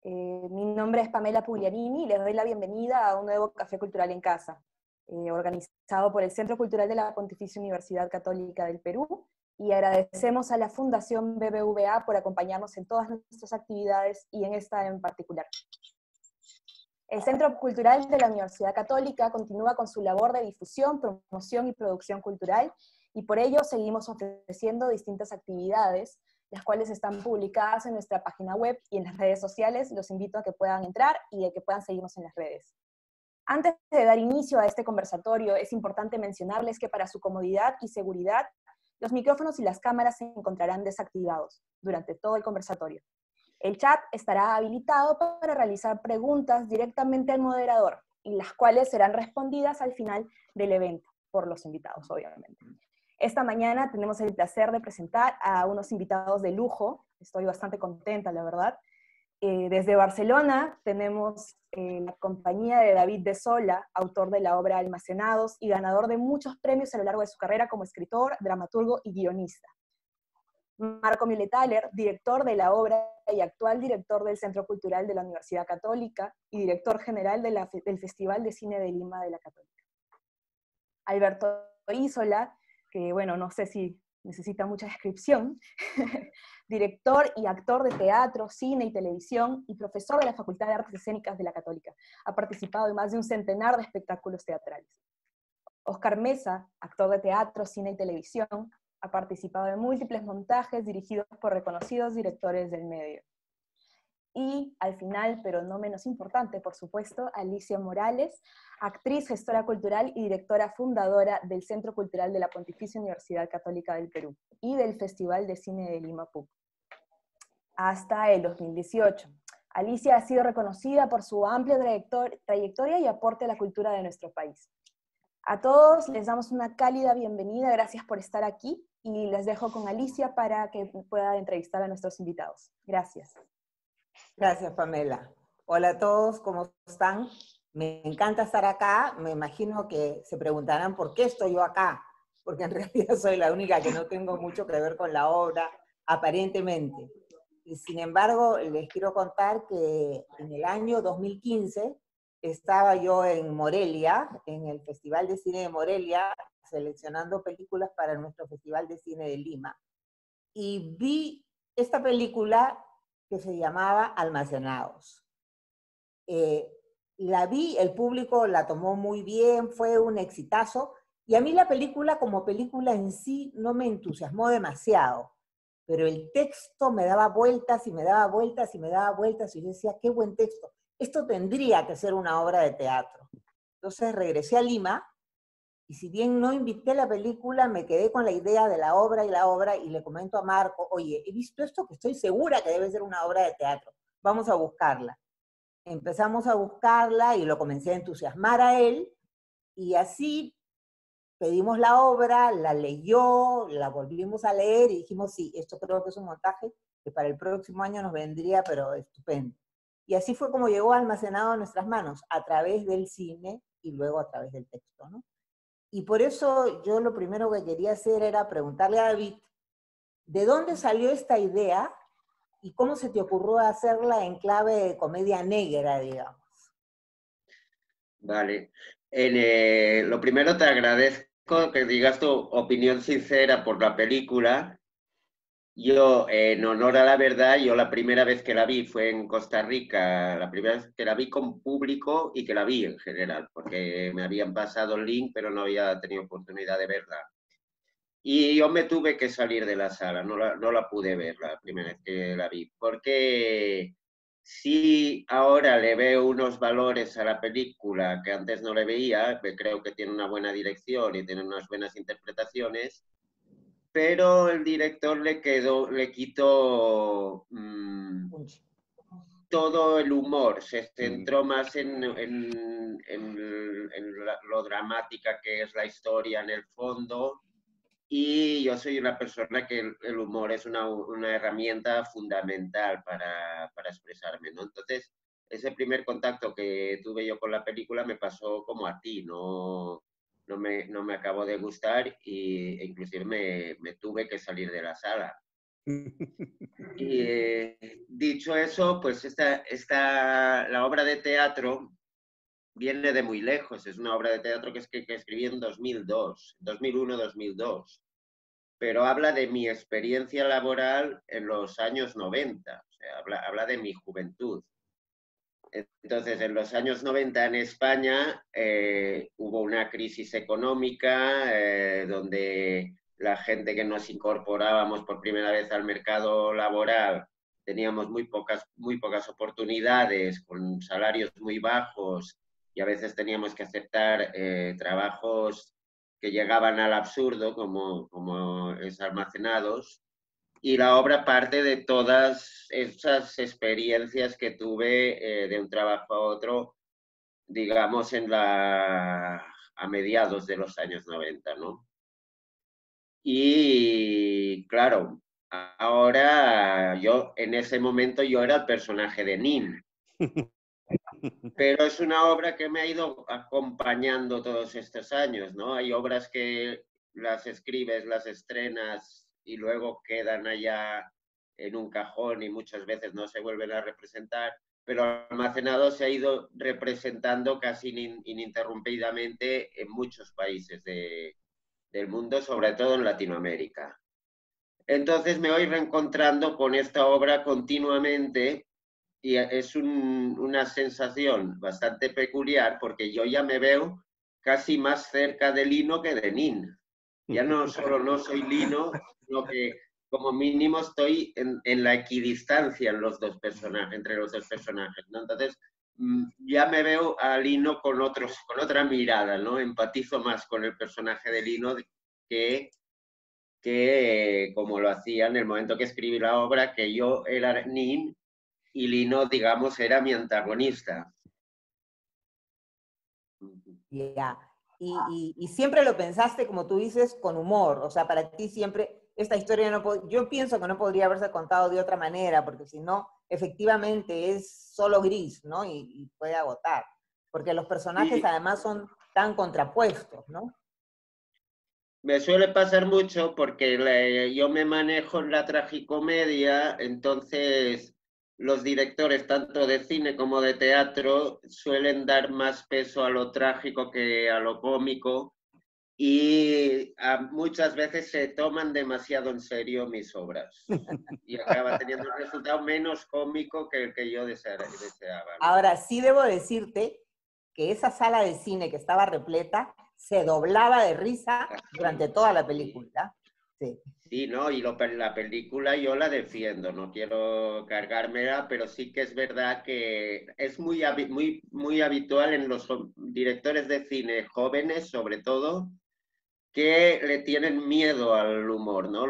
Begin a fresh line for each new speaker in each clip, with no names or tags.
Mi nombre es Pamela Pugliarini y les doy la bienvenida a un nuevo Café Cultural en Casa, organizado por el Centro Cultural de la Pontificia Universidad Católica del Perú, y agradecemos a la Fundación BBVA por acompañarnos en todas nuestras actividades y en esta en particular. El Centro Cultural de la Universidad Católica continúa con su labor de difusión, promoción y producción cultural, y por ello seguimos ofreciendo distintas actividades, las cuales están publicadas en nuestra página web y en las redes sociales. Los invito a que puedan entrar y a que puedan seguirnos en las redes. Antes de dar inicio a este conversatorio, es importante mencionarles que para su comodidad y seguridad, los micrófonos y las cámaras se encontrarán desactivados durante todo el conversatorio. El chat estará habilitado para realizar preguntas directamente al moderador, y las cuales serán respondidas al final del evento, por los invitados, obviamente. Esta mañana tenemos el placer de presentar a unos invitados de lujo. Estoy bastante contenta, la verdad. Desde Barcelona tenemos la compañía de David de Sola, autor de la obra Almacenados y ganador de muchos premios a lo largo de su carrera como escritor, dramaturgo y guionista. Marco Mühletaler, director de la obra y actual director del Centro Cultural de la Universidad Católica y director general del Festival de Cine de Lima de la Católica. Alberto Isola, que bueno, no sé si necesita mucha descripción, director y actor de teatro, cine y televisión, y profesor de la Facultad de Artes Escénicas de la Católica. Ha participado en más de un centenar de espectáculos teatrales. Oscar Mesa, actor de teatro, cine y televisión, ha participado en múltiples montajes dirigidos por reconocidos directores del medio. Y al final, pero no menos importante, por supuesto, Alicia Morales, actriz, gestora cultural y directora fundadora del Centro Cultural de la Pontificia Universidad Católica del Perú y del Festival de Cine de Lima PUC. Hasta el 2018. Alicia ha sido reconocida por su amplia trayectoria y aporte a la cultura de nuestro país. A todos les damos una cálida bienvenida, gracias por estar aquí, y les dejo con Alicia para que pueda entrevistar a nuestros invitados. Gracias.
Gracias, Pamela. Hola a todos, ¿cómo están? Me encanta estar acá. Me imagino que se preguntarán por qué estoy yo acá, porque en realidad soy la única que no tengo mucho que ver con la obra, aparentemente. Y sin embargo, les quiero contar que en el año 2015 estaba yo en Morelia, en el Festival de Cine de Morelia, seleccionando películas para nuestro Festival de Cine de Lima. Y vi esta película que se llamaba Almacenados. La vi, el público la tomó muy bien, fue un exitazo, y a mí la película como película en sí no me entusiasmó demasiado, pero el texto me daba vueltas y me daba vueltas y me daba vueltas, y yo decía, qué buen texto, esto tendría que ser una obra de teatro. Entonces regresé a Lima, y si bien no invité la película, me quedé con la idea de la obra, y le comento a Marco, oye, he visto esto que estoy segura que debe ser una obra de teatro, vamos a buscarla. Empezamos a buscarla y lo comencé a entusiasmar a él, y así pedimos la obra, la leyó, la volvimos a leer y dijimos, sí, esto creo que es un montaje que para el próximo año nos vendría, pero estupendo. Y así fue como llegó almacenado a nuestras manos, a través del cine y luego a través del texto, ¿no? Y por eso yo lo primero que quería hacer era preguntarle a David, ¿de dónde salió esta idea y cómo se te ocurrió hacerla en clave de comedia negra, digamos?
Vale. Lo primero te agradezco que digas tu opinión sincera por la película. Yo, en honor a la verdad, yo la primera vez que la vi fue en Costa Rica, la primera vez que la vi con público y que la vi en general, porque me habían pasado el link, pero no había tenido oportunidad de verla. Y yo me tuve que salir de la sala, no la pude ver la primera vez que la vi, porque sí ahora le veo unos valores a la película que antes no le veía, que creo que tiene una buena dirección y tiene unas buenas interpretaciones, pero el director le quitó todo el humor, se centró más en lo dramática que es la historia en el fondo. Y yo soy una persona que el humor es una herramienta fundamental para expresarme, ¿no? Entonces, ese primer contacto que tuve yo con la película me pasó como a ti, no me acabó de gustar e inclusive me tuve que salir de la sala. Y dicho eso, pues la obra de teatro viene de muy lejos. Es una obra de teatro que escribí en 2002, 2001-2002, pero habla de mi experiencia laboral en los años 90, o sea, habla de mi juventud. Entonces, en los años 90 en España hubo una crisis económica donde la gente que nos incorporábamos por primera vez al mercado laboral teníamos muy pocas oportunidades, con salarios muy bajos y a veces teníamos que aceptar trabajos que llegaban al absurdo, como es almacenados. Y la obra parte de todas esas experiencias que tuve de un trabajo a otro, digamos, a mediados de los años 90, ¿no? Y claro, ahora en ese momento yo era el personaje de Nin, pero es una obra que me ha ido acompañando todos estos años, ¿no? Hay obras que las escribes, las estrenas y luego quedan allá en un cajón y muchas veces no se vuelven a representar, pero Almacenado se ha ido representando casi ininterrumpidamente en muchos países del mundo, sobre todo en Latinoamérica. Entonces me voy reencontrando con esta obra continuamente y es una sensación bastante peculiar porque yo ya me veo casi más cerca de Lino que de Nin. Ya no solo no soy Lino, sino que como mínimo estoy en la equidistancia en los dos personajes, entre los dos personajes, ¿no? Entonces ya me veo a Lino con otra mirada, ¿no? Empatizo más con el personaje de Lino que como lo hacía en el momento que escribí la obra, que yo era Nin y Lino, digamos, era mi antagonista.
Ya. Y siempre lo pensaste, como tú dices, con humor. O sea, para ti siempre esta historia yo pienso que no podría haberse contado de otra manera, porque si no, efectivamente es solo gris, ¿no? Y puede agotar. Porque los personajes
Y
además son tan contrapuestos, ¿no?
me suele pasar mucho porque yo me manejo en la tragicomedia, entonces los directores, tanto de cine como de teatro, suelen dar más peso a lo trágico que a lo cómico y muchas veces se toman demasiado en serio mis obras y acaba teniendo un resultado menos cómico que el que yo deseaba, ¿no?
Ahora, sí debo decirte que esa sala de cine que estaba repleta se doblaba de risa durante toda la
Sí.
película. Sí.
Sí, ¿no? Y la película yo la defiendo, no quiero cargármela, pero sí que es verdad que es muy habitual en los directores de cine jóvenes, sobre todo, que le tienen miedo al humor, ¿no?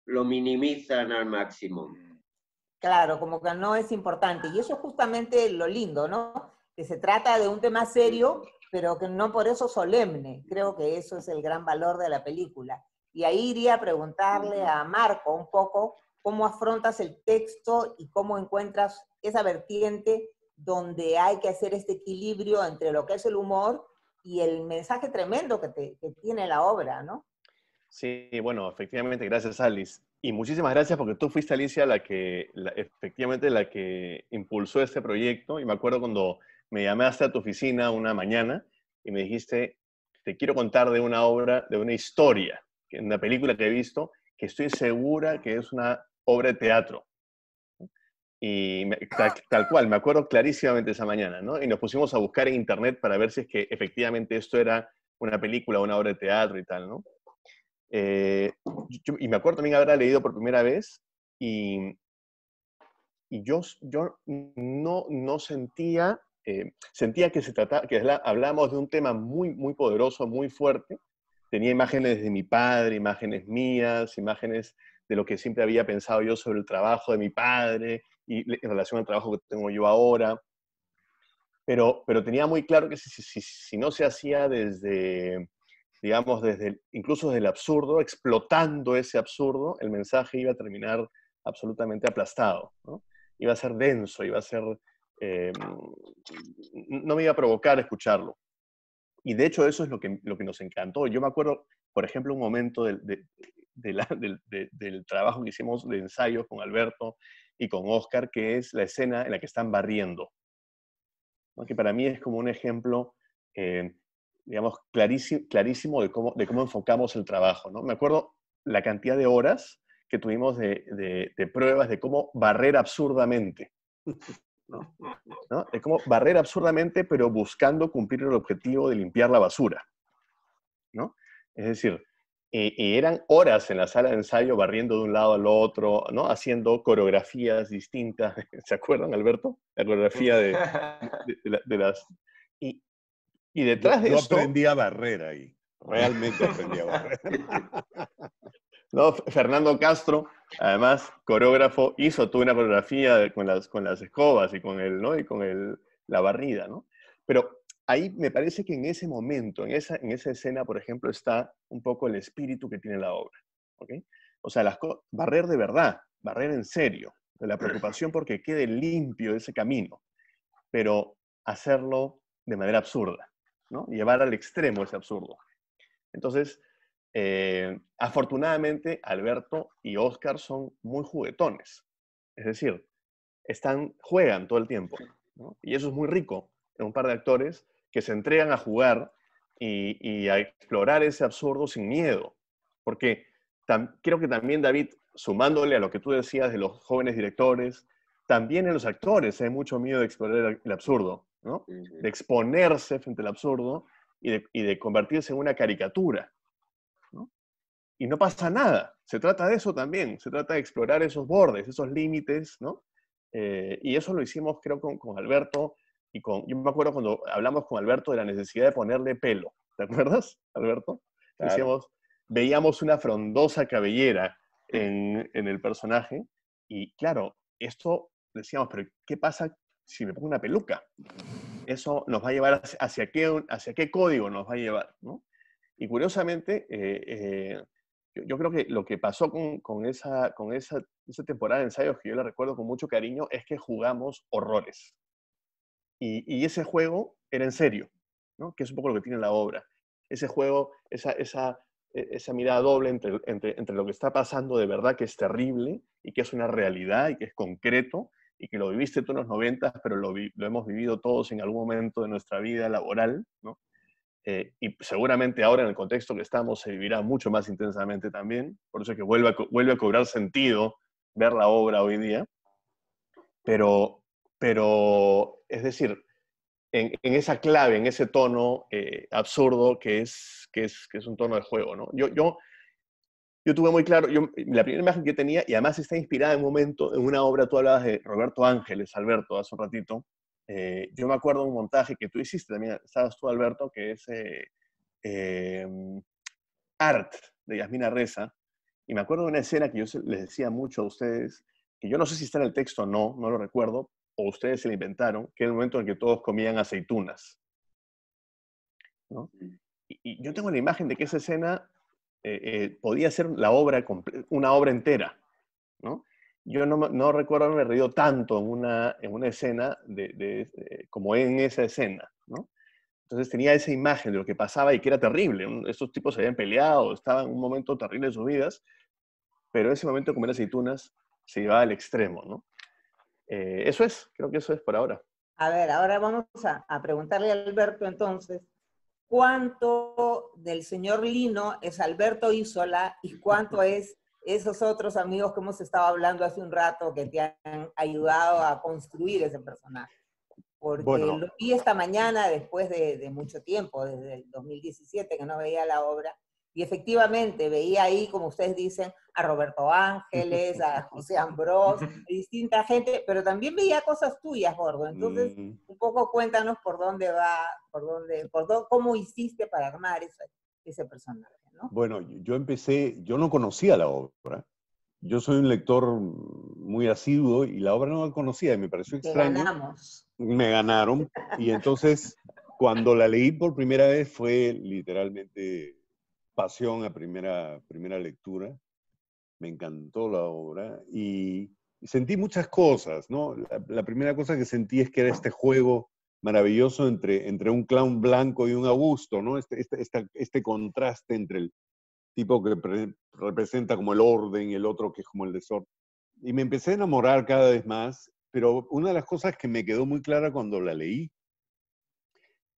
Lo minimizan al máximo.
Claro, como que no es importante. Y eso es justamente lo lindo, ¿no? Que se trata de un tema serio, pero que no por eso solemne. Creo que eso es el gran valor de la película. Y ahí iría a preguntarle a Marco un poco cómo afrontas el texto y cómo encuentras esa vertiente donde hay que hacer este equilibrio entre lo que es el humor y el mensaje tremendo que tiene la obra, ¿no?
Sí, bueno, efectivamente, gracias Alice. Y muchísimas gracias porque tú fuiste, Alicia, efectivamente la que impulsó este proyecto. Y me acuerdo cuando me llamaste a tu oficina una mañana y me dijiste, te quiero contar de una obra, de una historia, una película que he visto, que estoy segura que es una obra de teatro. Y tal cual, me acuerdo clarísimamente esa mañana, ¿no? Y nos pusimos a buscar en internet para ver si es que efectivamente esto era una película o una obra de teatro y tal, ¿no? Y me acuerdo también haberla leído por primera vez y yo no sentía, sentía que hablábamos de un tema muy poderoso, muy fuerte. Tenía imágenes de mi padre, imágenes mías, imágenes de lo que siempre había pensado yo sobre el trabajo de mi padre y en relación al trabajo que tengo yo ahora. Pero tenía muy claro que si no se hacía digamos, incluso desde el absurdo, explotando ese absurdo, el mensaje iba a terminar absolutamente aplastado, ¿no? Iba a ser denso, no me iba a provocar escucharlo. Y de hecho eso es lo que nos encantó. Yo me acuerdo, por ejemplo, un momento del trabajo que hicimos de ensayos con Alberto y con Oscar, que es la escena en la que están barriendo, ¿no? Que para mí es como un ejemplo, digamos, clarísimo de cómo enfocamos el trabajo, ¿no? Me acuerdo la cantidad de horas que tuvimos de pruebas de cómo barrer absurdamente, ¿no? ¿No? De cómo barrer absurdamente, pero buscando cumplir el objetivo de limpiar la basura, ¿no? Es decir, y eran horas en la sala de ensayo barriendo de un lado al otro, ¿no? Haciendo coreografías distintas. ¿Se acuerdan, Alberto? La coreografía de las... Y, y detrás de
Yo
esto...
aprendí a barrer ahí. Realmente aprendí a barrer.
¿No? Fernando Castro, además, coreógrafo, hizo toda una coreografía con las escobas y con ¿no? Y con la barrida, ¿no? Pero ahí me parece que en ese momento, en esa escena, por ejemplo, está un poco el espíritu que tiene la obra, ¿ok? O sea, barrer de verdad, barrer en serio, de la preocupación porque quede limpio ese camino, pero hacerlo de manera absurda, ¿no? Llevar al extremo ese absurdo. Entonces, afortunadamente, Alberto y Oscar son muy juguetones. Es decir, juegan todo el tiempo, ¿no? Y eso es muy rico en un par de actores que se entregan a jugar y a explorar ese absurdo sin miedo. Porque creo que también, David, sumándole a lo que tú decías de los jóvenes directores, también en los actores hay mucho miedo de explorar el absurdo, ¿no? De exponerse frente al absurdo y de convertirse en una caricatura, ¿no? Y no pasa nada. Se trata de eso también. Se trata de explorar esos bordes, esos límites, ¿no? Y eso lo hicimos, creo, con Alberto. Yo me acuerdo cuando hablamos con Alberto de la necesidad de ponerle pelo. ¿Te acuerdas, Alberto?
Claro.
Veíamos una frondosa cabellera en el personaje. Y claro, esto decíamos, pero ¿qué pasa si me pongo una peluca? Eso nos va a llevar hacia qué código nos va a llevar, ¿no? Y curiosamente, yo creo que lo que pasó con esa temporada de ensayos, que yo la recuerdo con mucho cariño, es que jugamos horrores. Y ese juego era en serio, ¿no? Que es un poco lo que tiene la obra. Ese juego, esa mirada doble entre lo que está pasando de verdad, que es terrible, y que es una realidad, y que es concreto, y que lo viviste tú en los 90, pero lo hemos vivido todos en algún momento de nuestra vida laboral, ¿no? Y seguramente ahora en el contexto que estamos se vivirá mucho más intensamente también, por eso es que vuelve a cobrar sentido ver la obra hoy día, pero es decir, en esa clave, en ese tono absurdo que es un tono de juego, ¿no? Yo tuve muy claro, la primera imagen que tenía, y además está inspirada en un momento, en una obra, tú hablabas de Roberto Ángeles, Alberto, hace un ratito. Yo me acuerdo de un montaje que tú hiciste también, estabas tú, Alberto, que es Art, de Yasmina Reza, y me acuerdo de una escena que yo les decía mucho a ustedes, que yo no sé si está en el texto o no, no lo recuerdo, o ustedes se la inventaron, que era el momento en que todos comían aceitunas, ¿no? Y yo tengo la imagen de que esa escena podía ser una obra entera, ¿no? Yo no recuerdo haberme reído tanto en una escena como en esa escena, ¿no? Entonces tenía esa imagen de lo que pasaba y que era terrible. Estos tipos se habían peleado, estaban en un momento terrible de sus vidas, pero ese momento de comer aceitunas se llevaba al extremo, ¿no? Creo que eso es por ahora.
A ver, ahora vamos a preguntarle a Alberto entonces, ¿cuánto del señor Lino es Alberto Isola y cuánto es esos otros amigos que hemos estado hablando hace un rato que te han ayudado a construir ese personaje? Porque
Bueno,
lo vi esta mañana después de mucho tiempo, desde el 2017 que no veía la obra, y efectivamente veía ahí, como ustedes dicen, a Roberto Ángeles, a José Ambrós, a distinta gente, pero también veía cosas tuyas, Gordo. Entonces, un poco cuéntanos por dónde va, cómo hiciste para armar ese personaje, ¿no?
bueno, yo no conocía la obra. Yo soy un lector muy asiduo y la obra no la conocía y me pareció
Te
extraño.
ganamos.
Me ganaron y entonces cuando la leí por primera vez fue literalmente pasión a primera lectura. Me encantó la obra y sentí muchas cosas, ¿no? La primera cosa que sentí es que era este juego maravilloso entre un clown blanco y un Augusto, ¿no? Este contraste entre tipo que representa como el orden y el otro que es como el desorden. Y me empecé a enamorar cada vez más, pero una de las cosas que me quedó muy clara cuando la leí,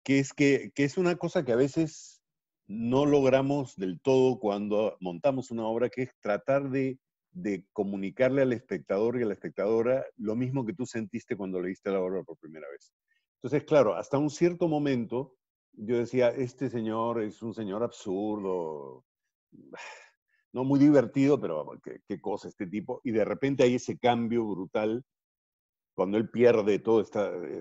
que es una cosa que a veces no logramos del todo cuando montamos una obra, que es tratar de comunicarle al espectador y a la espectadora lo mismo que tú sentiste cuando leíste la obra por primera vez. Entonces, claro, hasta un cierto momento yo decía, este señor es un señor absurdo, no muy divertido, pero qué cosa este tipo. Y de repente hay ese cambio brutal cuando él pierde todo,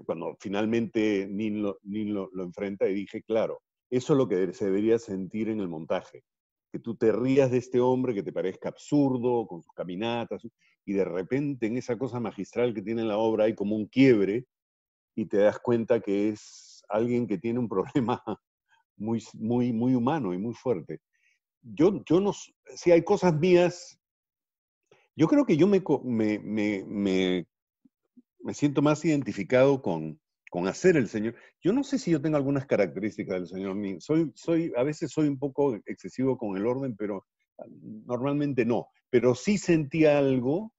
cuando finalmente Nin lo enfrenta, y dije, claro, eso es lo que se debería sentir en el montaje. Que tú te rías de este hombre que te parezca absurdo, con sus caminatas, y de repente en esa cosa magistral que tiene la obra hay como un quiebre, y te das cuenta que es alguien que tiene un problema muy humano y muy fuerte. Yo no, si hay cosas mías, yo creo que yo me siento más identificado con hacer el Señor. Yo no sé si yo tengo algunas características del Señor Nin. A veces soy un poco excesivo con el orden, pero normalmente no. Pero sí sentí algo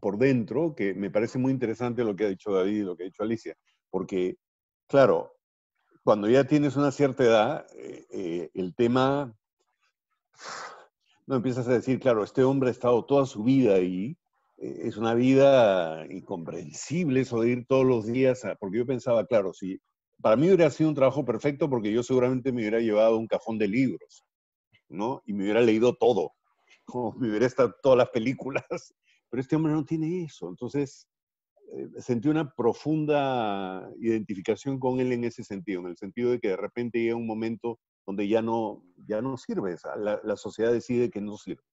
por dentro que me parece muy interesante lo que ha dicho David y lo que ha dicho Alicia. Porque, claro, cuando ya tienes una cierta edad, el tema, no empiezas a decir, claro, este hombre ha estado toda su vida ahí, es una vida incomprensible eso de ir todos los días, porque yo pensaba, claro, si para mí hubiera sido un trabajo perfecto porque yo seguramente me hubiera llevado un cajón de libros, ¿no? Y me hubiera leído todo, o me hubiera estado todas las películas, pero este hombre no tiene eso, entonces sentí una profunda identificación con él en ese sentido, en el sentido de que de repente llega un momento donde ya no sirves, la sociedad decide que no sirves.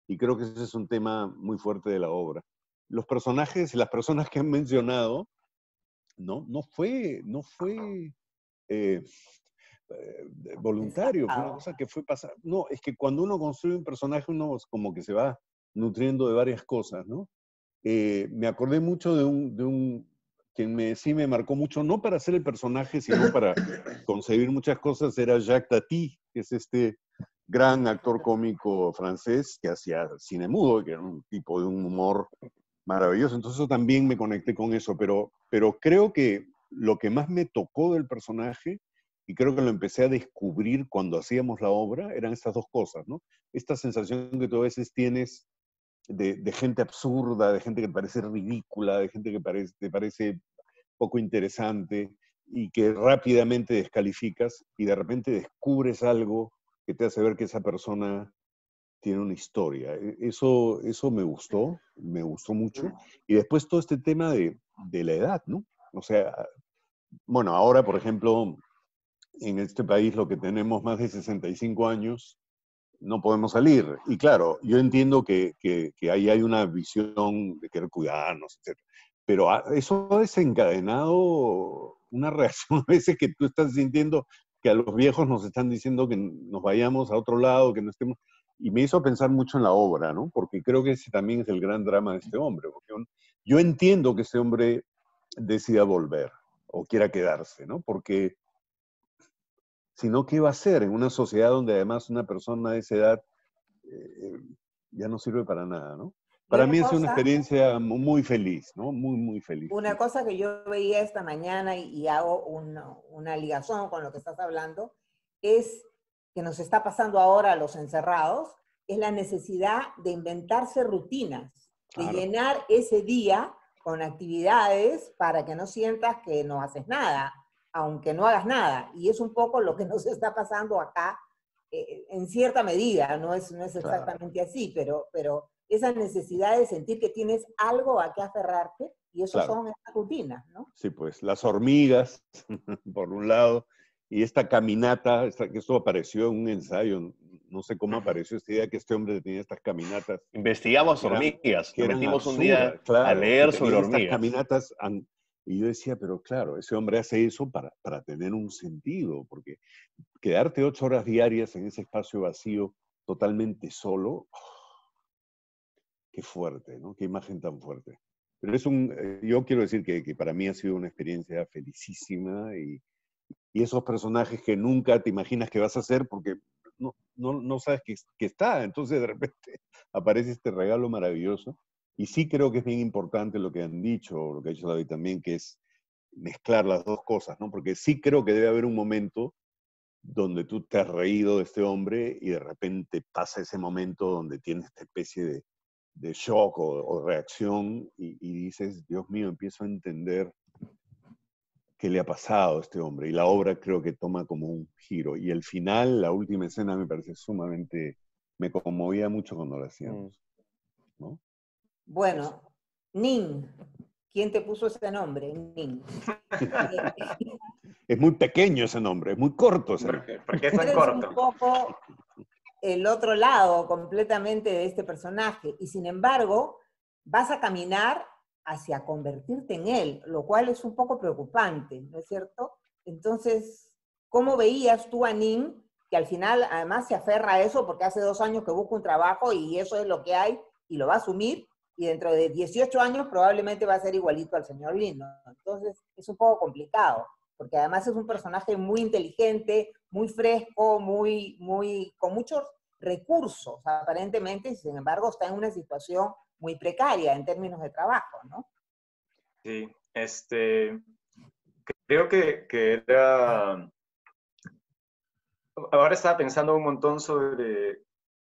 Y creo que ese es un tema muy fuerte de la obra. Los personajes, las personas que han mencionado, no fue eh, voluntario, fue una cosa que fue pasar. No, es que cuando uno construye un personaje, uno como que se va nutriendo de varias cosas, ¿no? Me acordé mucho de un que sí me marcó mucho, no para hacer el personaje, sino para concebir muchas cosas, era Jacques Tati, que es este gran actor cómico francés que hacía cine mudo, que era un tipo de un humor maravilloso. Entonces yo también me conecté con eso, pero creo que lo que más me tocó del personaje, y creo que lo empecé a descubrir cuando hacíamos la obra, eran estas dos cosas, ¿no? Esta sensación que tú a veces tienes de gente absurda, de gente que te parece ridícula, de gente que te parece poco interesante y que rápidamente descalificas y de repente descubres algo que te hace ver que esa persona tiene una historia. Eso me gustó mucho. Y después todo este tema de la edad, ¿no? O sea, bueno, ahora, por ejemplo, en este país lo que tenemos más de 65 años, no podemos salir. Y claro, yo entiendo que ahí hay una visión de querer cuidarnos, etc. Pero eso ha desencadenado una reacción a veces que tú estás sintiendo que a los viejos nos están diciendo que nos vayamos a otro lado, que no estemos. Y me hizo pensar mucho en la obra, ¿no? Porque creo que ese también es el gran drama de este hombre. Porque yo entiendo que este hombre decida volver o quiera quedarse, ¿no? Porque sino qué va a hacer en una sociedad donde además una persona de esa edad ya no sirve para nada, ¿no?
Y
Para
una
mí es una
cosa,
experiencia muy feliz, ¿no? Muy feliz.
una cosa que yo veía esta mañana y hago una ligación con lo que estás hablando, es que nos está pasando ahora a los encerrados, es la necesidad de inventarse rutinas, de
Claro.
llenar ese día con actividades para que no sientas que no haces nada, aunque no hagas nada. Y es un poco lo que nos está pasando acá, en cierta medida, no es
Claro.
exactamente así, pero esa necesidad de sentir que tienes algo a qué aferrarte, y eso
Claro.
son estas rutinas, ¿no?
Sí, pues las hormigas, por un lado, y esta caminata, que esto apareció en un ensayo, no sé cómo apareció esta idea que este hombre tenía estas caminatas
Investigamos
que eran,
hormigas,
que
nos
eran
metimos un día
absurdas,
a
claro, y
leer sobre
tenían estas
hormigas.
caminatas, y yo decía, pero claro, ese hombre hace eso para tener un sentido, porque quedarte 8 horas diarias en ese espacio vacío, totalmente solo, qué fuerte, ¿no? Qué imagen tan fuerte. Pero yo quiero decir que para mí ha sido una experiencia felicísima y esos personajes que nunca te imaginas que vas a hacer porque no sabes que está. Entonces de repente aparece este regalo maravilloso. Y sí creo que es bien importante lo que han dicho, lo que ha dicho David también, que es mezclar las dos cosas, ¿no? Porque sí creo que debe haber un momento donde tú te has reído de este hombre y de repente pasa ese momento donde tienes esta especie de shock o reacción y dices, Dios mío, empiezo a entender qué le ha pasado a este hombre. Y la obra creo que toma como un giro. Y el final, la última escena, me parece sumamente, me conmovía mucho cuando la hacíamos, ¿no?
Bueno, Nin, ¿quién te puso ese nombre? Nin.
Es muy pequeño ese nombre, es muy corto ese nombre.
¿Por qué es tan
Eres
corto?
un poco el otro lado completamente de este personaje y sin embargo vas a caminar hacia convertirte en él, lo cual es un poco preocupante, ¿no es cierto? Entonces, ¿cómo veías tú a Nin, que al final además se aferra a eso porque hace 2 años que busca un trabajo y eso es lo que hay y lo va a asumir y dentro de 18 años probablemente va a ser igualito al señor Lin, ¿no? Entonces es un poco complicado, porque además es un personaje muy inteligente, muy fresco, con muchos recursos aparentemente, y sin embargo está en una situación muy precaria en términos de trabajo, ¿no?
Sí, creo que era... Ahora estaba pensando un montón sobre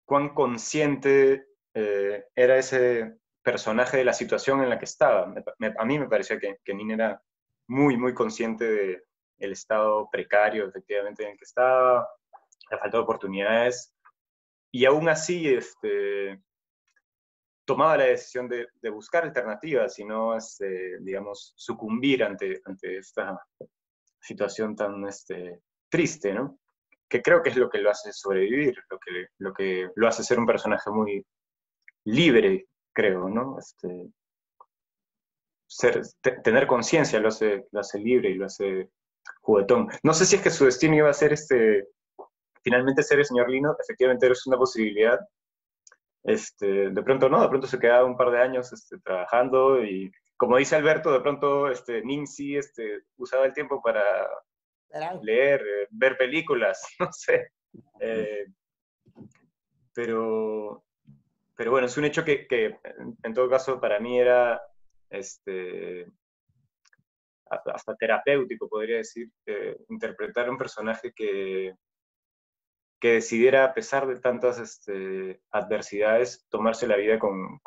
cuán consciente era ese personaje de la situación en la que estaba. A mí me parecía que Nin era muy, muy consciente del estado precario, efectivamente, en el que estaba, la falta de oportunidades, y aún así tomaba la decisión de buscar alternativas y no, digamos, sucumbir ante esta situación tan triste, ¿no? Que creo que es lo que lo hace sobrevivir, lo que lo hace ser un personaje muy libre, creo, ¿no? Tener conciencia lo hace libre y lo hace juguetón. No sé si es que su destino iba a ser finalmente ser el señor Lino, efectivamente es una posibilidad. De pronto no, de pronto se queda un par de años trabajando y como dice Alberto, de pronto Nin sí usaba el tiempo para leer, ver películas, no sé. Pero bueno, es un hecho que en todo caso para mí era hasta terapéutico, podría decir, interpretar un personaje que decidiera, a pesar de tantas adversidades, tomarse la vida con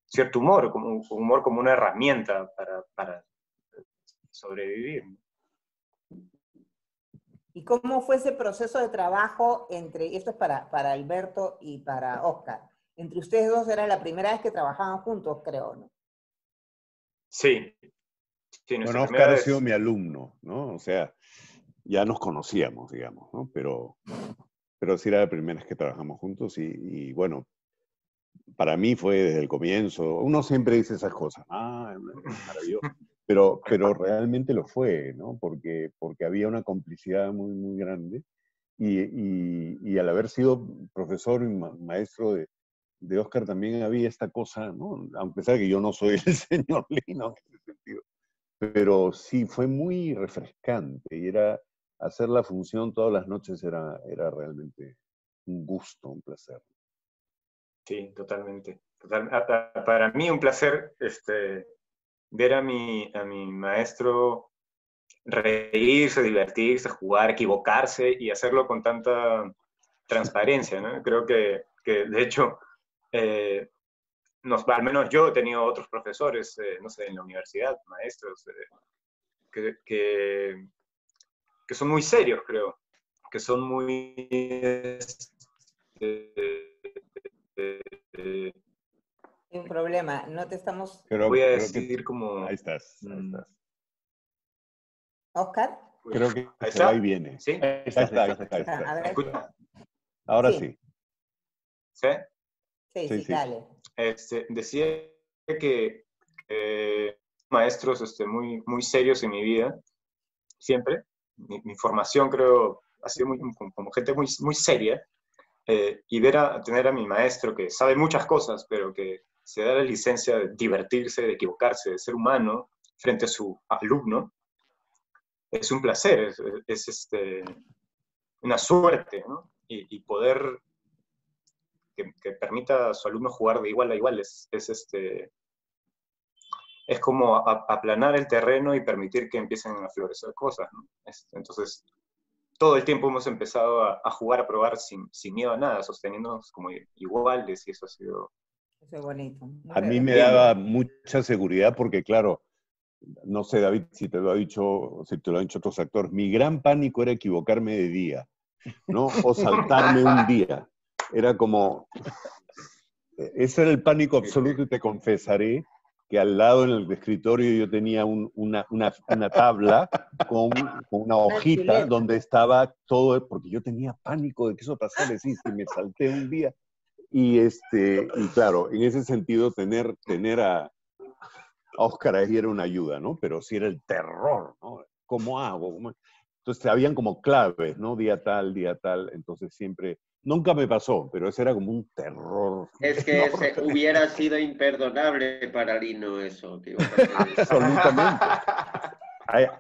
cierto humor, como una herramienta para sobrevivir.
¿Y cómo fue ese proceso de trabajo esto es para Alberto y para Oscar? Entre ustedes dos era la primera vez que trabajaban juntos, creo, ¿no?
Sí.
Bueno, Oscar ha sido mi alumno, ¿no? O sea, ya nos conocíamos, digamos, ¿no? Pero sí era la primera vez que trabajamos juntos y bueno, para mí fue desde el comienzo. Uno siempre dice esas cosas, maravilloso. Pero realmente lo fue, ¿no? Porque había una complicidad muy, muy grande y al haber sido profesor y maestro de Oscar también había esta cosa, ¿no? A pesar de que yo no soy el señor Lino en ese sentido. Pero sí, fue muy refrescante y hacer la función todas las noches era realmente un gusto, un placer.
Sí, totalmente. Para mí un placer ver a mi maestro reírse, divertirse, jugar, equivocarse y hacerlo con tanta transparencia, ¿no? Creo que de hecho, al menos yo he tenido otros profesores, no sé, en la universidad, maestros, que son muy serios, creo, que son muy...
Sin problema, no te estamos...
voy a decir como...
Ahí estás.
¿Oscar?
Creo que
¿Ahí
se va
está?
y viene.
¿Sí?
Ahí está.
A ver.
Ahora
Sí.
sí.
¿Sí?
Sí, dale.
Decía que maestros muy, muy serios en mi vida, siempre. Mi formación, creo, ha sido como gente muy, muy seria. Y tener a mi maestro que sabe muchas cosas, pero que se da la licencia de divertirse, de equivocarse, de ser humano frente a su alumno, es un placer, es una suerte, ¿no? y poder que permita a su alumno jugar de igual a igual es como aplanar el terreno y permitir que empiecen a florecer cosas, ¿no? Entonces, todo el tiempo hemos empezado a jugar, a probar sin miedo a nada, sosteniéndonos como iguales, y eso ha sido...
Eso es bonito.
A mí me daba mucha seguridad porque, claro, no sé, David, si te lo ha dicho, si te lo han dicho otros actores, mi gran pánico era equivocarme de día, ¿no? O saltarme un día. Era como... Ese era el pánico absoluto, y te confesaré que al lado en el escritorio yo tenía una tabla con una hojita donde estaba todo, porque yo tenía pánico de que eso pasara, sí, si me salté un día. Y claro, en ese sentido, tener a Óscar ahí era una ayuda, ¿no? Pero sí era el terror, ¿no? ¿Cómo hago? Entonces habían como claves, ¿no? Día tal, entonces siempre... Nunca me pasó, pero ese era como un terror.
Es que hubiera sido imperdonable para Lino eso. Tío,
absolutamente.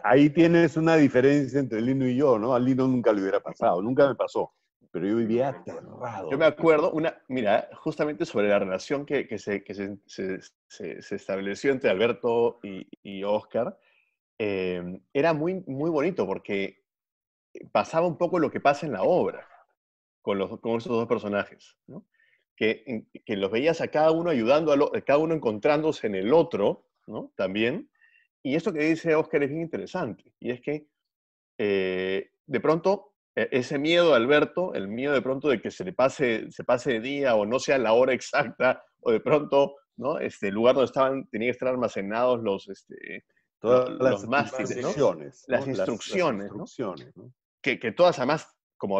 Ahí tienes una diferencia entre Lino y yo, ¿no? A Lino nunca le hubiera pasado, nunca me pasó, pero yo vivía aterrado.
Yo me acuerdo, mira, justamente sobre la relación que se estableció entre Alberto y Óscar, era muy, muy bonito porque pasaba un poco lo que pasa en la obra con esos dos personajes, ¿no? Que los veías a cada uno ayudando, a cada uno encontrándose en el otro, ¿no? También. Y esto que dice Óscar es bien interesante, y es que de pronto ese miedo de Alberto, el miedo de pronto de que se pase de día o no sea la hora exacta, o de pronto, ¿no? El lugar donde tenían que estar almacenados
Todas
los mástiles, ¿no? Las instrucciones, ¿no? Que todas además, como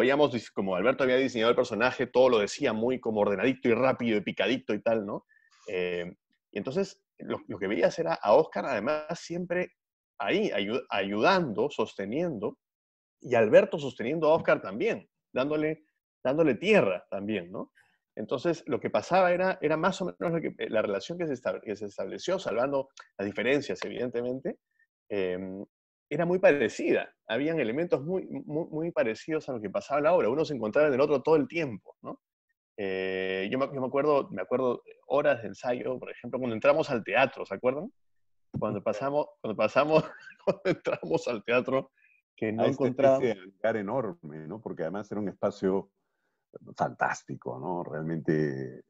Alberto había diseñado el personaje, todo lo decía muy como ordenadito y rápido y picadito y tal, ¿no? Y entonces lo que veías era a Óscar además siempre ahí, ayudando, sosteniendo, y Alberto sosteniendo a Óscar también, dándole tierra también, ¿no? Entonces, lo que pasaba era más o menos la relación que se estableció, salvando las diferencias, evidentemente, era muy parecida. Habían elementos muy, muy, muy parecidos a lo que pasaba en la obra. Uno se encontraba en el otro todo el tiempo, ¿no? Yo me acuerdo horas de ensayo, por ejemplo, cuando entramos al teatro, ¿se acuerdan? Cuando entramos al teatro, que no encontrábamos...
Ese hangar enorme, ¿no? Porque además era un espacio fantástico, ¿no? Realmente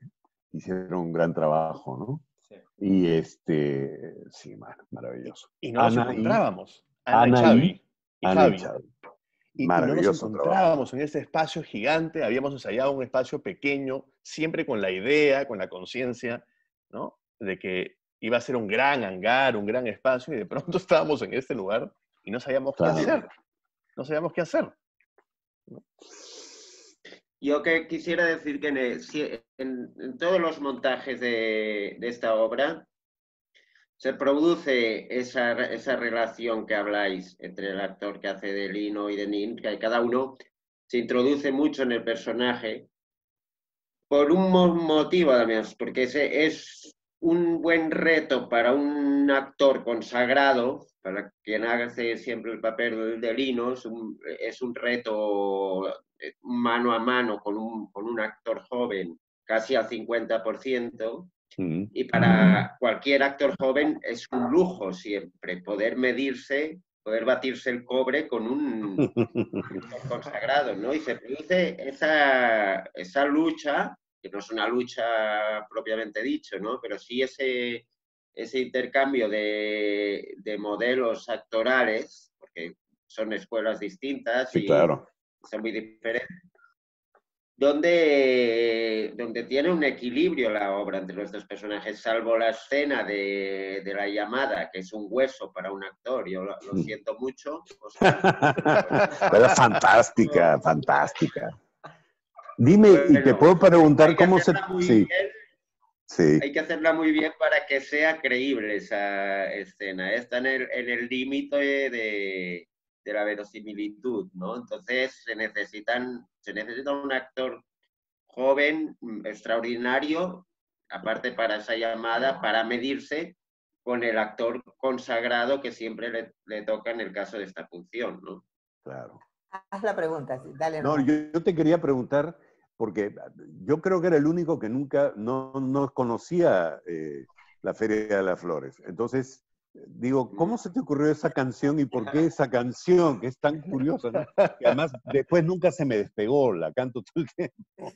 hicieron un gran trabajo, ¿no? Sí. Y sí, maravilloso.
Y no nos encontrábamos. Ana y Fabi. Y no nos encontrábamos en este espacio gigante, habíamos ensayado un espacio pequeño, siempre con la idea, con la conciencia, ¿no? De que iba a ser un gran hangar, un gran espacio, y de pronto estábamos en este lugar y no sabíamos qué hacer. No sabíamos qué hacer. ¿No?
Yo que quisiera decir que en todos los montajes de esta obra se produce esa relación que habláis entre el actor que hace de Lino y de Nin, que cada uno se introduce mucho en el personaje por un motivo además, porque es un buen reto para un actor consagrado, para quien hace siempre el papel de Lino, es un reto mano a mano con un actor joven, casi al 50%, y para cualquier actor joven es un lujo siempre poder batirse el cobre con un actor consagrado, ¿no? Y se produce esa lucha, que no es una lucha propiamente dicho, ¿no? Pero sí ese intercambio de modelos actorales, porque son escuelas distintas,
sí,
y
claro,
son muy diferentes, donde tiene un equilibrio la obra entre los dos personajes, salvo la escena de la llamada, que es un hueso para un actor. Yo lo siento mucho.
Pero es fantástica, fantástica. Dime, bueno, y te puedo preguntar cómo se... Sí.
Sí. Hay que hacerla muy bien para que sea creíble esa escena. Está en el límite de la verosimilitud, ¿no? Entonces se necesita un actor joven, extraordinario, aparte para esa llamada, para medirse con el actor consagrado que siempre le toca en el caso de esta función, ¿no?
Claro.
Haz la pregunta, sí, dale
No,
nomás.
yo te quería preguntar, porque yo creo que era el único que nunca, no conocía la Feria de las Flores. Entonces, digo, ¿cómo se te ocurrió esa canción y por qué esa canción, que es tan curiosa, ¿no? Que además después nunca se me despegó, la canto todo el tiempo.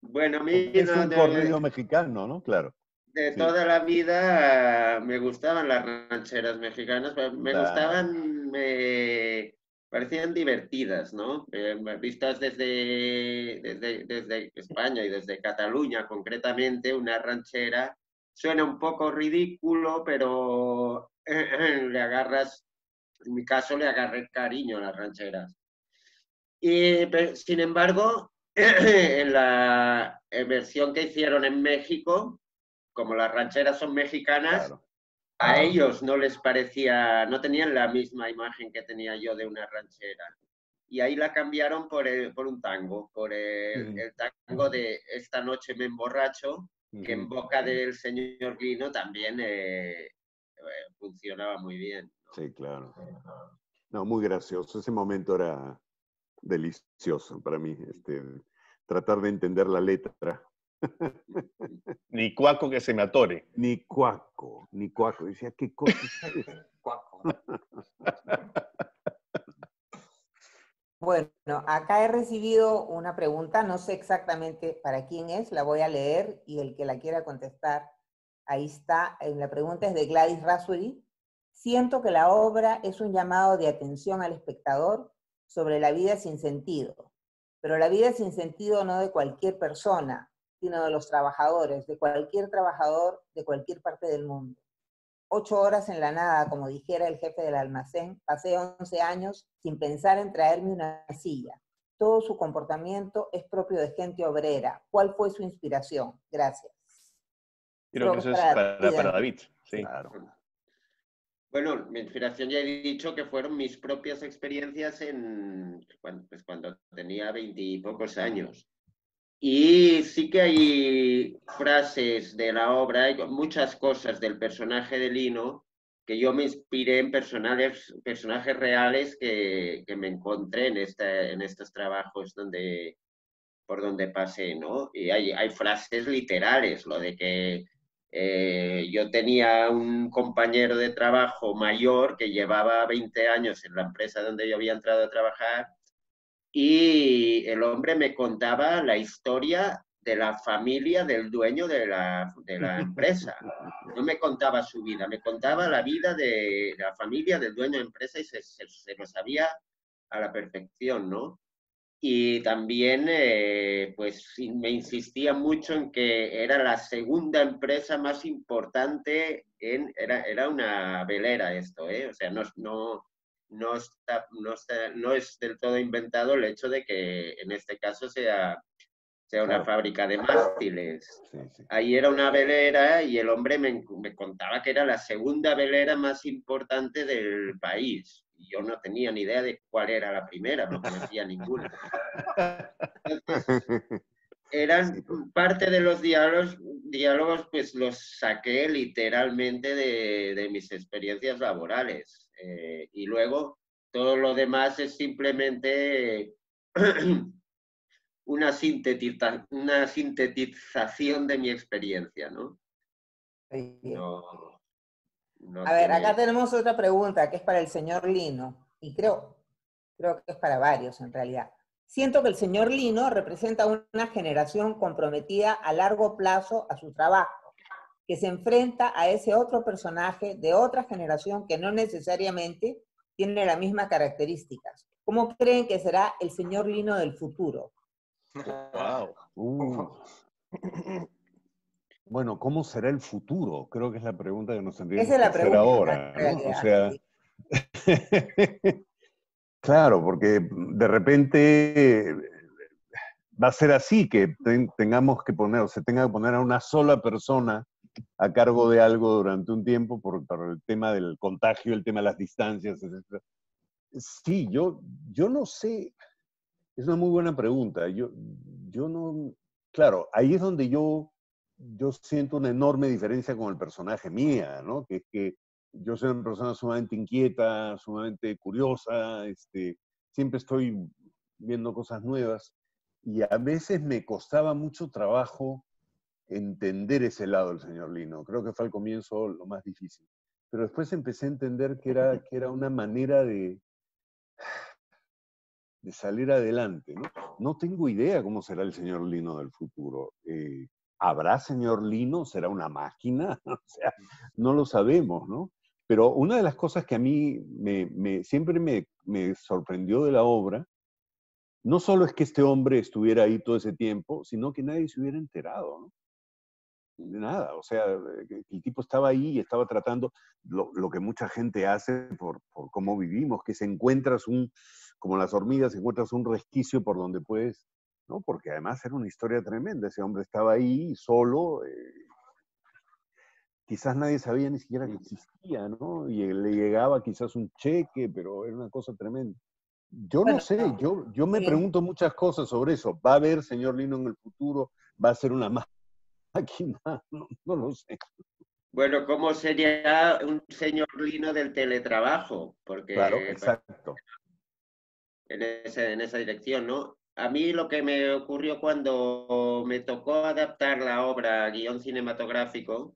Bueno, a mí
Porque es
no,
un corrido mexicano, ¿no? Claro.
de
Sí.
toda la vida me gustaban las rancheras mexicanas, pero me
Claro.
gustaban, me parecían divertidas, ¿no? Vistas desde España y desde Cataluña concretamente, una ranchera suena un poco ridículo, pero le agarras, en mi caso le agarré cariño a las rancheras. Sin embargo, en la versión que hicieron en México, como las rancheras son mexicanas,
Claro.
a ellos no les parecía, no tenían la misma imagen que tenía yo de una ranchera. Y ahí la cambiaron por un tango, por el tango de Esta noche me emborracho, que en boca del señor Lino también funcionaba muy bien.
Sí, claro. No, muy gracioso. Ese momento era delicioso para mí, tratar de entender la letra.
Ni cuaco que se me atore.
Ni cuaco, ni cuaco. Decía, ¿qué cosa es esto?
Bueno, acá he recibido una pregunta, no sé exactamente para quién es, la voy a leer y el que la quiera contestar, ahí está. La pregunta es de Gladys Rasuri. Siento que la obra es un llamado de atención al espectador sobre la vida sin sentido, pero la vida sin sentido no de cualquier persona, sino de los trabajadores, de cualquier trabajador de cualquier parte del mundo. 8 horas en la nada, como dijera el jefe del almacén, pasé 11 años sin pensar en traerme una silla. Todo su comportamiento es propio de gente obrera. ¿Cuál fue su inspiración? Gracias.
Creo que
Que es
eso es para David. Sí.
Claro.
Bueno, mi inspiración ya he dicho que fueron mis propias experiencias cuando tenía 20 y pocos años. Y sí que hay frases de la obra, hay muchas cosas del personaje de Lino que yo me inspiré en personajes reales que me encontré en estos trabajos por donde pasé, ¿no? Y hay frases literales, lo de que yo tenía un compañero de trabajo mayor que llevaba 20 años en la empresa donde yo había entrado a trabajar y el hombre me contaba la historia de la familia del dueño de la empresa. No me contaba su vida, me contaba la vida de la familia del dueño de la empresa y se lo sabía a la perfección, ¿no? Y también, pues, me insistía mucho en que era la segunda empresa más importante era una velera esto, ¿eh? O sea, no es del todo inventado el hecho de que en este caso sea una
Claro.
fábrica de mástiles.
Sí, sí.
Ahí era una velera y el hombre me contaba que era la segunda velera más importante del país. Y yo no tenía ni idea de cuál era la primera, no conocía ninguna. Entonces,
Sí,
eran
pues.
parte de los diálogos pues los saqué literalmente de mis experiencias laborales. Y luego todo lo demás es simplemente una sintetización de mi experiencia, ¿no? No, no
A ver, acá
tiene...
tenemos otra pregunta que es para el señor Lino, y creo que es para varios en realidad. Siento que el señor Lino representa una generación comprometida a largo plazo a su trabajo, que se enfrenta a ese otro personaje de otra generación que no necesariamente tiene las mismas características. ¿Cómo creen que será el señor Lino del futuro?
Wow.
Bueno, ¿cómo será el futuro? Creo que es la pregunta que nos tendríamos
Esa es
que
la
hacer
pregunta,
ahora,
en
¿no? O
realidad.
sea,
Sí.
claro, porque de repente va a ser así, que tengamos que poner, o se tenga que poner a una sola persona a cargo de algo durante un tiempo por el tema del contagio, el tema de las distancias, etc. Sí, yo no sé, es una muy buena pregunta. Yo no, claro, ahí es donde yo siento una enorme diferencia con el personaje mía, ¿no? Que es que yo soy una persona sumamente inquieta, sumamente curiosa, siempre estoy viendo cosas nuevas y a veces me costaba mucho trabajo entender ese lado del señor Lino. Creo que fue al comienzo lo más difícil. Pero después empecé a entender que era una manera de salir adelante, ¿no? No tengo idea cómo será el señor Lino del futuro. ¿Habrá señor Lino? ¿Será una máquina? O sea, no lo sabemos, ¿no? Pero una de las cosas que a mí siempre me sorprendió de la obra, no solo es que este hombre estuviera ahí todo ese tiempo, sino que nadie se hubiera enterado, ¿no? De nada, o sea, el tipo estaba ahí y estaba tratando lo que mucha gente hace por cómo vivimos, que se encuentras como las hormigas, encuentras un resquicio por donde puedes, ¿no? Porque además era una historia tremenda, ese hombre estaba ahí solo, quizás nadie sabía ni siquiera que existía, ¿no? Y le llegaba quizás un cheque, pero era una cosa tremenda. Yo no
Bueno,
sé, yo me
sí.
pregunto muchas cosas sobre eso. ¿Va a haber señor Lino en el futuro? ¿Va a ser una máquina? No lo sé.
Bueno, ¿cómo sería un señor Lino del teletrabajo?
Claro,
Porque
exacto.
en esa dirección, ¿no? A mí lo que me ocurrió cuando me tocó adaptar la obra a guión cinematográfico,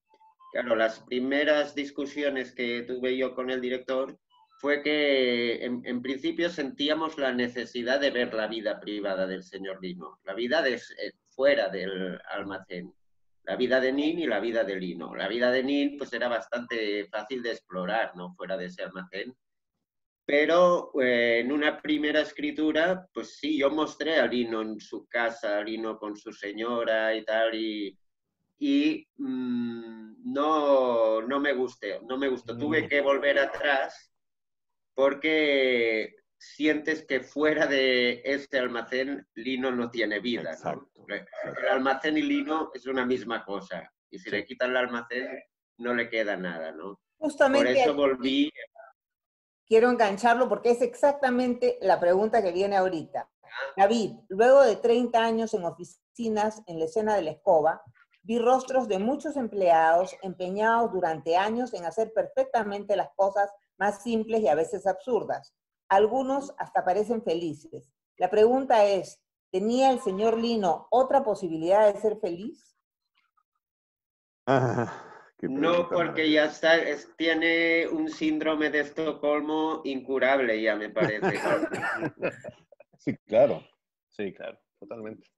claro, las primeras discusiones que tuve yo con el director fue que en principio sentíamos la necesidad de ver la vida privada del señor Lino, la vida fuera del almacén, la vida de Nin y la vida de Lino. La vida de Nin pues era bastante fácil de explorar, ¿no? Fuera de ese almacén. Pero en una primera escritura, pues sí, yo mostré a Lino en su casa, a Lino con su señora y tal, no me gustó, no me gustó. Tuve que volver atrás porque sientes que fuera de este almacén Lino no tiene vida, ¿no?
Exacto.
El almacén y Lino es una misma cosa, y si
Sí.
le quitan el almacén no le queda nada, ¿no? Por
Justamente
eso
aquí
volví.
quiero engancharlo porque es exactamente la pregunta que viene ahorita. David, luego de 30 años en oficinas en la escena de la escoba, vi rostros de muchos empleados empeñados durante años en hacer perfectamente las cosas más simples y a veces absurdas. Algunos hasta parecen felices. La pregunta es, ¿tenía el señor Lino otra posibilidad de ser feliz?
Qué
No,
pregunta
porque
más.
ya está, tiene un síndrome de Estocolmo incurable, ya me parece.
Sí, claro.
Sí, claro, totalmente.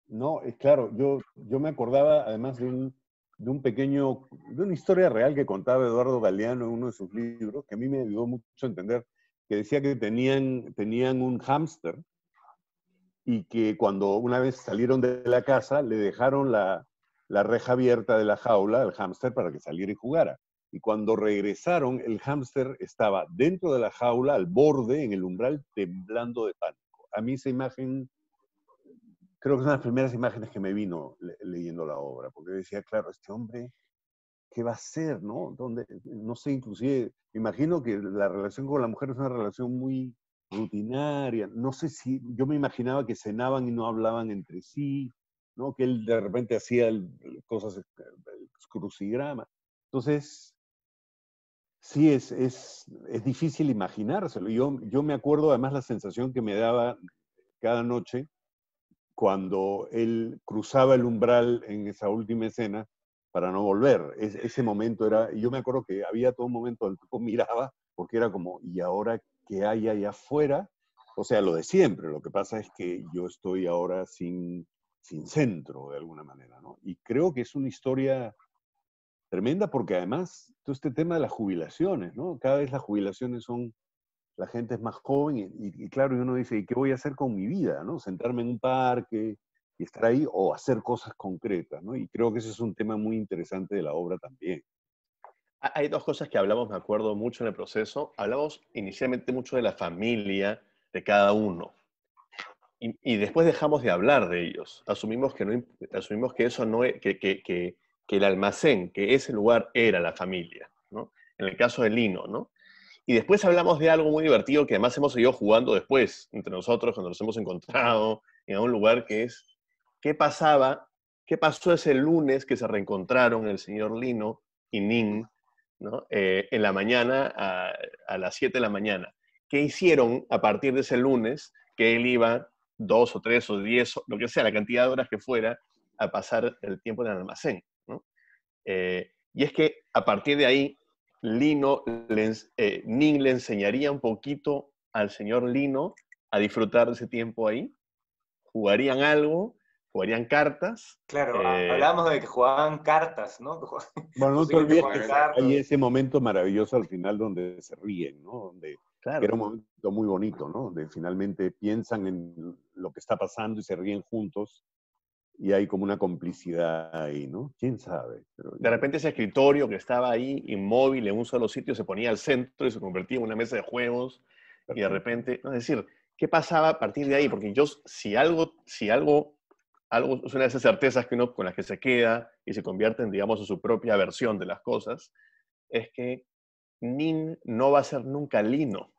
No, es claro, yo me acordaba además de una historia real que contaba Eduardo Galeano en uno de sus libros, que a mí me ayudó mucho a entender, que decía que tenían un hámster y que cuando una vez salieron de la casa le dejaron la reja abierta de la jaula al hámster para que saliera y jugara. Y cuando regresaron, el hámster estaba dentro de la jaula, al borde, en el umbral, temblando de pánico. A mí esa imagen, creo que es una de las primeras imágenes que me vino leyendo la obra, porque decía, claro, este hombre, ¿qué va a hacer, no? No sé, inclusive, me imagino que la relación con la mujer es una relación muy rutinaria. No sé si, yo me imaginaba que cenaban y no hablaban entre sí, ¿no? Que él de repente hacía cosas, el crucigrama. Entonces, sí, es difícil imaginárselo. Yo me acuerdo además la sensación que me daba cada noche cuando él cruzaba el umbral en esa última escena para no volver. Ese momento era, yo me acuerdo que había todo un momento el tipo miraba, porque era como, ¿y ahora qué hay allá afuera? O sea, lo de siempre, lo que pasa es que yo estoy ahora sin centro, de alguna manera, ¿no? Y creo que es una historia tremenda porque además, todo este tema de las jubilaciones, ¿no? Cada vez las jubilaciones son, la gente es más joven y claro, y uno dice, ¿y qué voy a hacer con mi vida, no? Sentarme en un parque y estar ahí o hacer cosas concretas, ¿no? Y creo que ese es un tema muy interesante de la obra también.
Hay dos cosas que hablamos, me acuerdo mucho en el proceso. Hablamos inicialmente mucho de la familia de cada uno. Y después dejamos de hablar de ellos. Asumimos que, no, asumimos que eso no es, que el almacén, que ese lugar era la familia, ¿no? En el caso de Lino, ¿no? Y después hablamos de algo muy divertido que además hemos seguido jugando después, entre nosotros, cuando nos hemos encontrado en un lugar que es, ¿qué pasaba? ¿Qué pasó ese lunes que se reencontraron el señor Lino y Nin, ¿no? En la mañana, a las 7 de la mañana? ¿qué hicieron a partir de ese lunes que él iba 2 o 3 o 10, lo que sea, la cantidad de horas que fuera, a pasar el tiempo en el almacén, ¿no? Y es que a partir de ahí, Ning le enseñaría un poquito al señor Lino a disfrutar de ese tiempo ahí. Jugarían algo, jugarían cartas.
Claro, hablábamos de que jugaban cartas, ¿no?
Bueno, no te
Posiblemente
olvides
jugaban
que
cartas.
hay ese momento maravilloso al final donde se ríen, ¿no? Que
Claro,
era un momento muy bonito, ¿no? Donde finalmente piensan en lo que está pasando y se ríen juntos y hay como una complicidad ahí, ¿no? ¿Quién sabe? Pero
de repente ese escritorio que estaba ahí inmóvil en un solo sitio se ponía al centro y se convertía en una mesa de juegos y de repente, no, es decir, ¿qué pasaba a partir de ahí? Porque yo, si algo es una de esas certezas que uno con las que se queda y se convierte en, digamos, en su propia versión de las cosas, es que Nin no va a ser nunca Lino.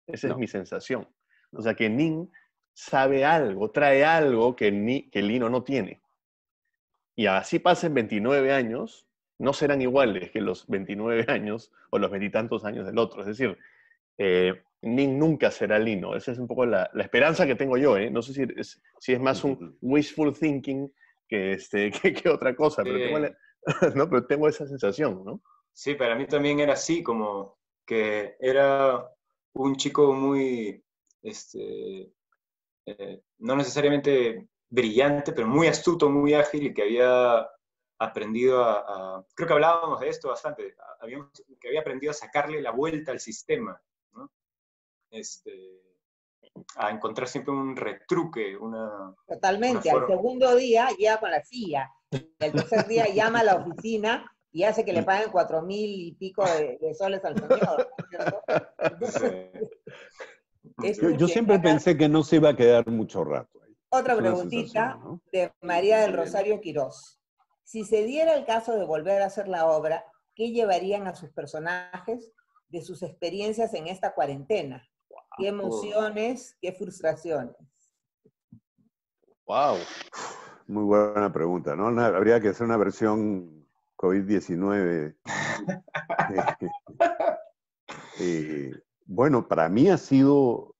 Esa es
No.
mi sensación. O sea, que Nin sabe algo, trae algo que Lino no tiene. Y así pasen 29 años, no serán iguales que los 29 años o los 20 y tantos años del otro. Es decir, Nin nunca será Lino. Esa es un poco la esperanza que tengo yo. No sé si es más un wishful thinking que otra cosa, pero ¿no? Pero tengo esa sensación, ¿no?
Sí, para mí también era así, como que era un chico muy, no necesariamente brillante, pero muy astuto, muy ágil y que había aprendido creo que hablábamos de esto bastante, que había aprendido a sacarle la vuelta al sistema, ¿no? A encontrar siempre un retruque, una
Totalmente. Al
forma.
segundo día llega con la silla. El tercer día llama a la oficina y hace que le paguen 4,000 y pico de soles al señor, ¿no es cierto? Entonces,
yo siempre pensé que no se iba a quedar mucho rato ahí.
otra
Es una
preguntita
sensación, ¿no?
de María del Rosario Quirós. Si se diera el caso de volver a hacer la obra, ¿qué llevarían a sus personajes de sus experiencias en esta cuarentena? ¿Qué emociones, qué frustraciones?
¡Wow!
Muy buena pregunta, ¿no? Habría que hacer una versión COVID-19. Bueno, para mí ha sido,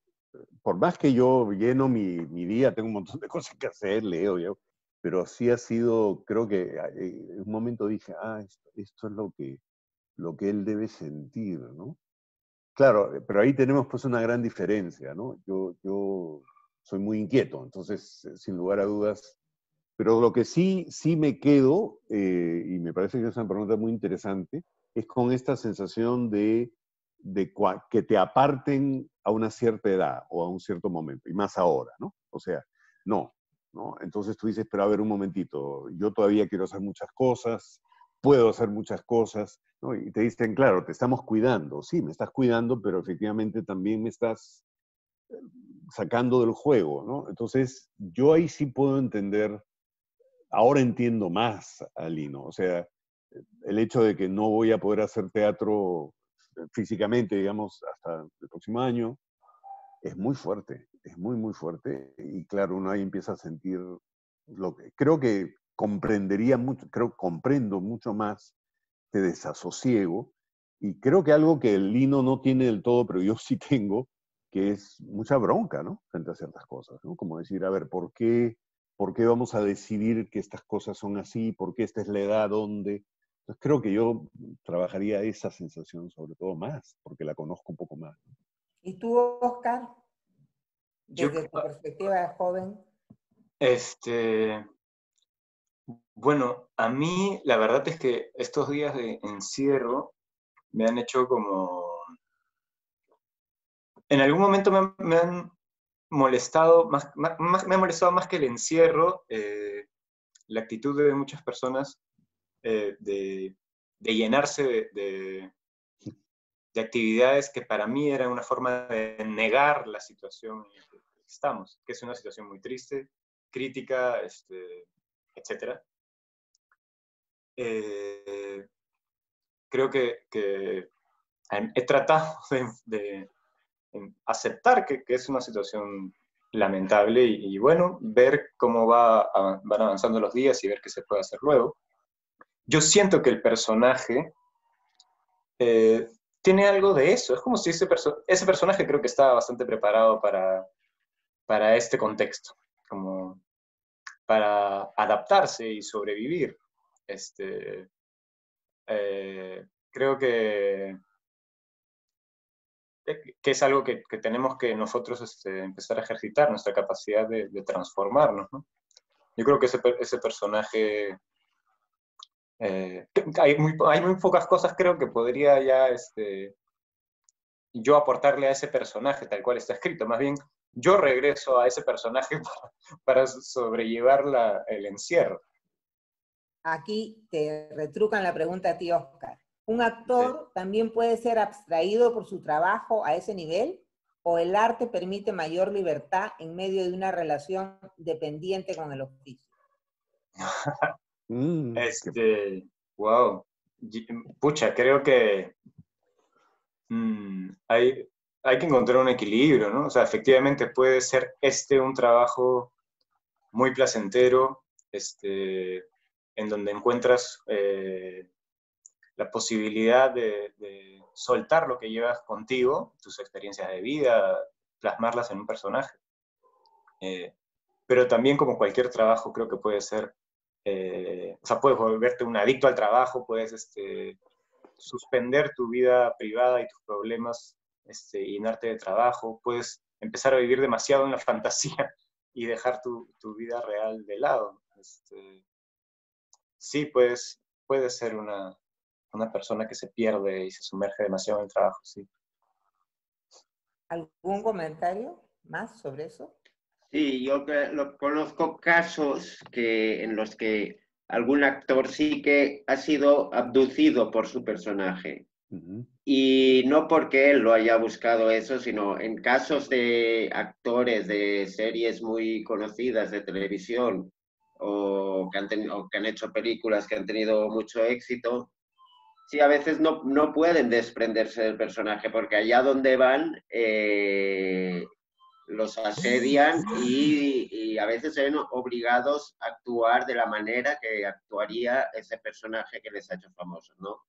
por más que yo lleno mi día, tengo un montón de cosas que hacer, leo, pero sí ha sido, creo que en un momento dije, esto es lo que él debe sentir, ¿no? Claro, pero ahí tenemos pues una gran diferencia, ¿no? Yo soy muy inquieto, entonces, sin lugar a dudas, pero lo que sí me quedo, y me parece que es una pregunta muy interesante, es con esta sensación de que te aparten a una cierta edad o a un cierto momento, y más ahora, ¿no? O sea, no. Entonces tú dices, pero a ver un momentito, yo todavía quiero hacer muchas cosas, puedo hacer muchas cosas, ¿no? Y te dicen, claro, te estamos cuidando, sí, me estás cuidando, pero efectivamente también me estás sacando del juego, ¿no? Entonces, yo ahí sí puedo entender, ahora entiendo más a Lino, o sea, el hecho de que no voy a poder hacer teatro físicamente, digamos, hasta el próximo año, es muy fuerte, es muy, muy fuerte. Y claro, uno ahí empieza a sentir creo que comprendo mucho más de desasosiego. Y creo que algo que el Lino no tiene del todo, pero yo sí tengo, que es mucha bronca, ¿no? Frente a ciertas cosas, ¿no? Como decir, a ver, ¿por qué vamos a decidir que estas cosas son así? ¿Por qué esta es la edad donde? Entonces creo que yo trabajaría esa sensación sobre todo más, porque la conozco un poco más.
¿Y tú, Oscar,
Yo,
desde tu perspectiva de joven?
Bueno, a mí la verdad es que estos días de encierro me han hecho como... En algún momento me han molestado, me ha molestado más que el encierro, la actitud de muchas personas de llenarse de actividades que para mí eran una forma de negar la situación en la que estamos, que es una situación muy triste, crítica, etc. Creo que he tratado de aceptar que es una situación lamentable y bueno, ver cómo van avanzando los días y ver qué se puede hacer luego. Yo siento que el personaje tiene algo de eso. Es como si ese personaje creo que estaba bastante preparado para este contexto, como para adaptarse y sobrevivir. Creo que es algo que tenemos que nosotros empezar a ejercitar, nuestra capacidad de transformarnos, ¿no? Yo creo que ese personaje... hay muy pocas cosas, creo, que podría ya yo aportarle a ese personaje tal cual está escrito. Más bien, yo regreso a ese personaje para sobrellevar el encierro.
Aquí te retrucan la pregunta a ti, Oscar. ¿Un actor también puede ser abstraído por su trabajo a ese nivel? ¿O el arte permite mayor libertad en medio de una relación dependiente con el oficio?
Wow. Pucha, creo que hay que encontrar un equilibrio, ¿no? O sea, efectivamente puede ser un trabajo muy placentero, en donde encuentras la posibilidad de soltar lo que llevas contigo, tus experiencias de vida, plasmarlas en un personaje. Pero también, como cualquier trabajo, creo que puede ser, o sea, puedes volverte un adicto al trabajo, puedes suspender tu vida privada y tus problemas, llenarte de trabajo, puedes empezar a vivir demasiado en la fantasía y dejar tu vida real de lado. Sí, puede ser una persona que se pierde y se sumerge demasiado en el trabajo, sí.
¿Algún comentario más sobre eso?
Sí, yo conozco casos en los que algún actor sí que ha sido abducido por su personaje. Y no porque él lo haya buscado eso, sino en casos de actores de series muy conocidas de televisión o que han hecho películas que han tenido mucho éxito, sí, a veces no pueden desprenderse del personaje porque allá donde van los asedian y a veces se ven obligados a actuar de la manera que actuaría ese personaje que les ha hecho famosos, ¿no?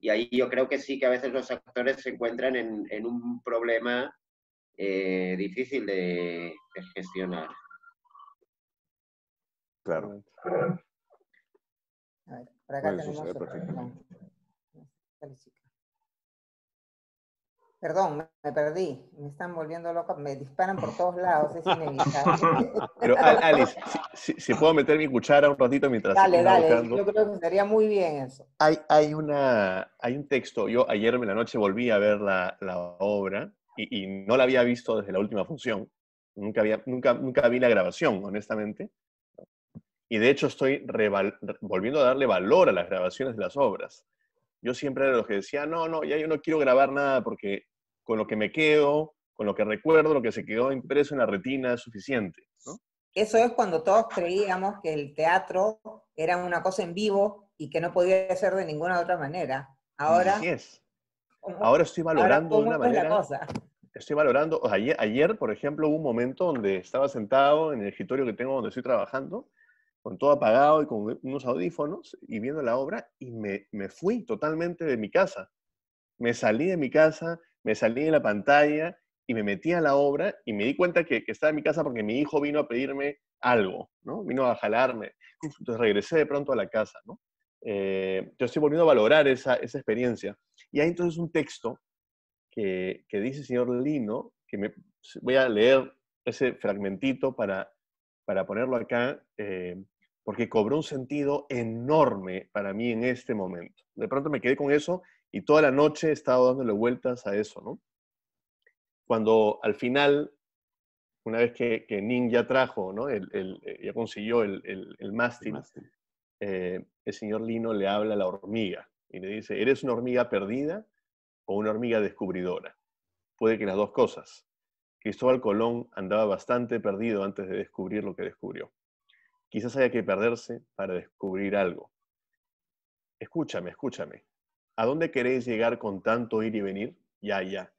Y ahí yo creo que sí que a veces los actores se encuentran en un problema difícil de gestionar.
Claro.
A ver, por acá tenemos otro. Perdón, me perdí. Me están volviendo loca. Me disparan por todos lados. Es inevitable.
Pero Alice, si puedo meter mi cuchara un ratito mientras
Dale,
va
dale.
buscando.
Yo creo que sería muy bien eso.
Hay un texto. Yo ayer en la noche volví a ver la obra y no la había visto desde la última función. Nunca vi la grabación, honestamente. Y de hecho estoy volviendo a darle valor a las grabaciones de las obras. Yo siempre era de los que decía, no, ya yo no quiero grabar nada porque con lo que me quedo, con lo que recuerdo, lo que se quedó impreso en la retina es suficiente, ¿no?
Eso es cuando todos creíamos que el teatro era una cosa en vivo y que no podía ser de ninguna otra manera. Ahora,
Así es. Ahora estoy valorando de una manera... Estoy valorando... Ayer, por ejemplo, hubo un momento donde estaba sentado en el escritorio que tengo donde estoy trabajando, con todo apagado y con unos audífonos y viendo la obra y me fui totalmente de mi casa. Me salí de mi casa, me salí de la pantalla y me metí a la obra y me di cuenta que estaba en mi casa porque mi hijo vino a pedirme algo, ¿no? Vino a jalarme. Entonces regresé de pronto a la casa, ¿no? Yo estoy volviendo a valorar esa experiencia. Y hay entonces un texto que dice el señor Lino, que voy a leer ese fragmentito para ponerlo acá, porque cobró un sentido enorme para mí en este momento. De pronto me quedé con eso y toda la noche he estado dándole vueltas a eso, ¿no? Cuando al final, una vez que Ning ya trajo, ¿no? Ya consiguió el mástil, el señor Lino le habla a la hormiga y le dice, ¿eres una hormiga perdida o una hormiga descubridora? Puede que las dos cosas. Cristóbal Colón andaba bastante perdido antes de descubrir lo que descubrió. Quizás haya que perderse para descubrir algo. Escúchame. ¿A dónde queréis llegar con tanto ir y venir? Ya.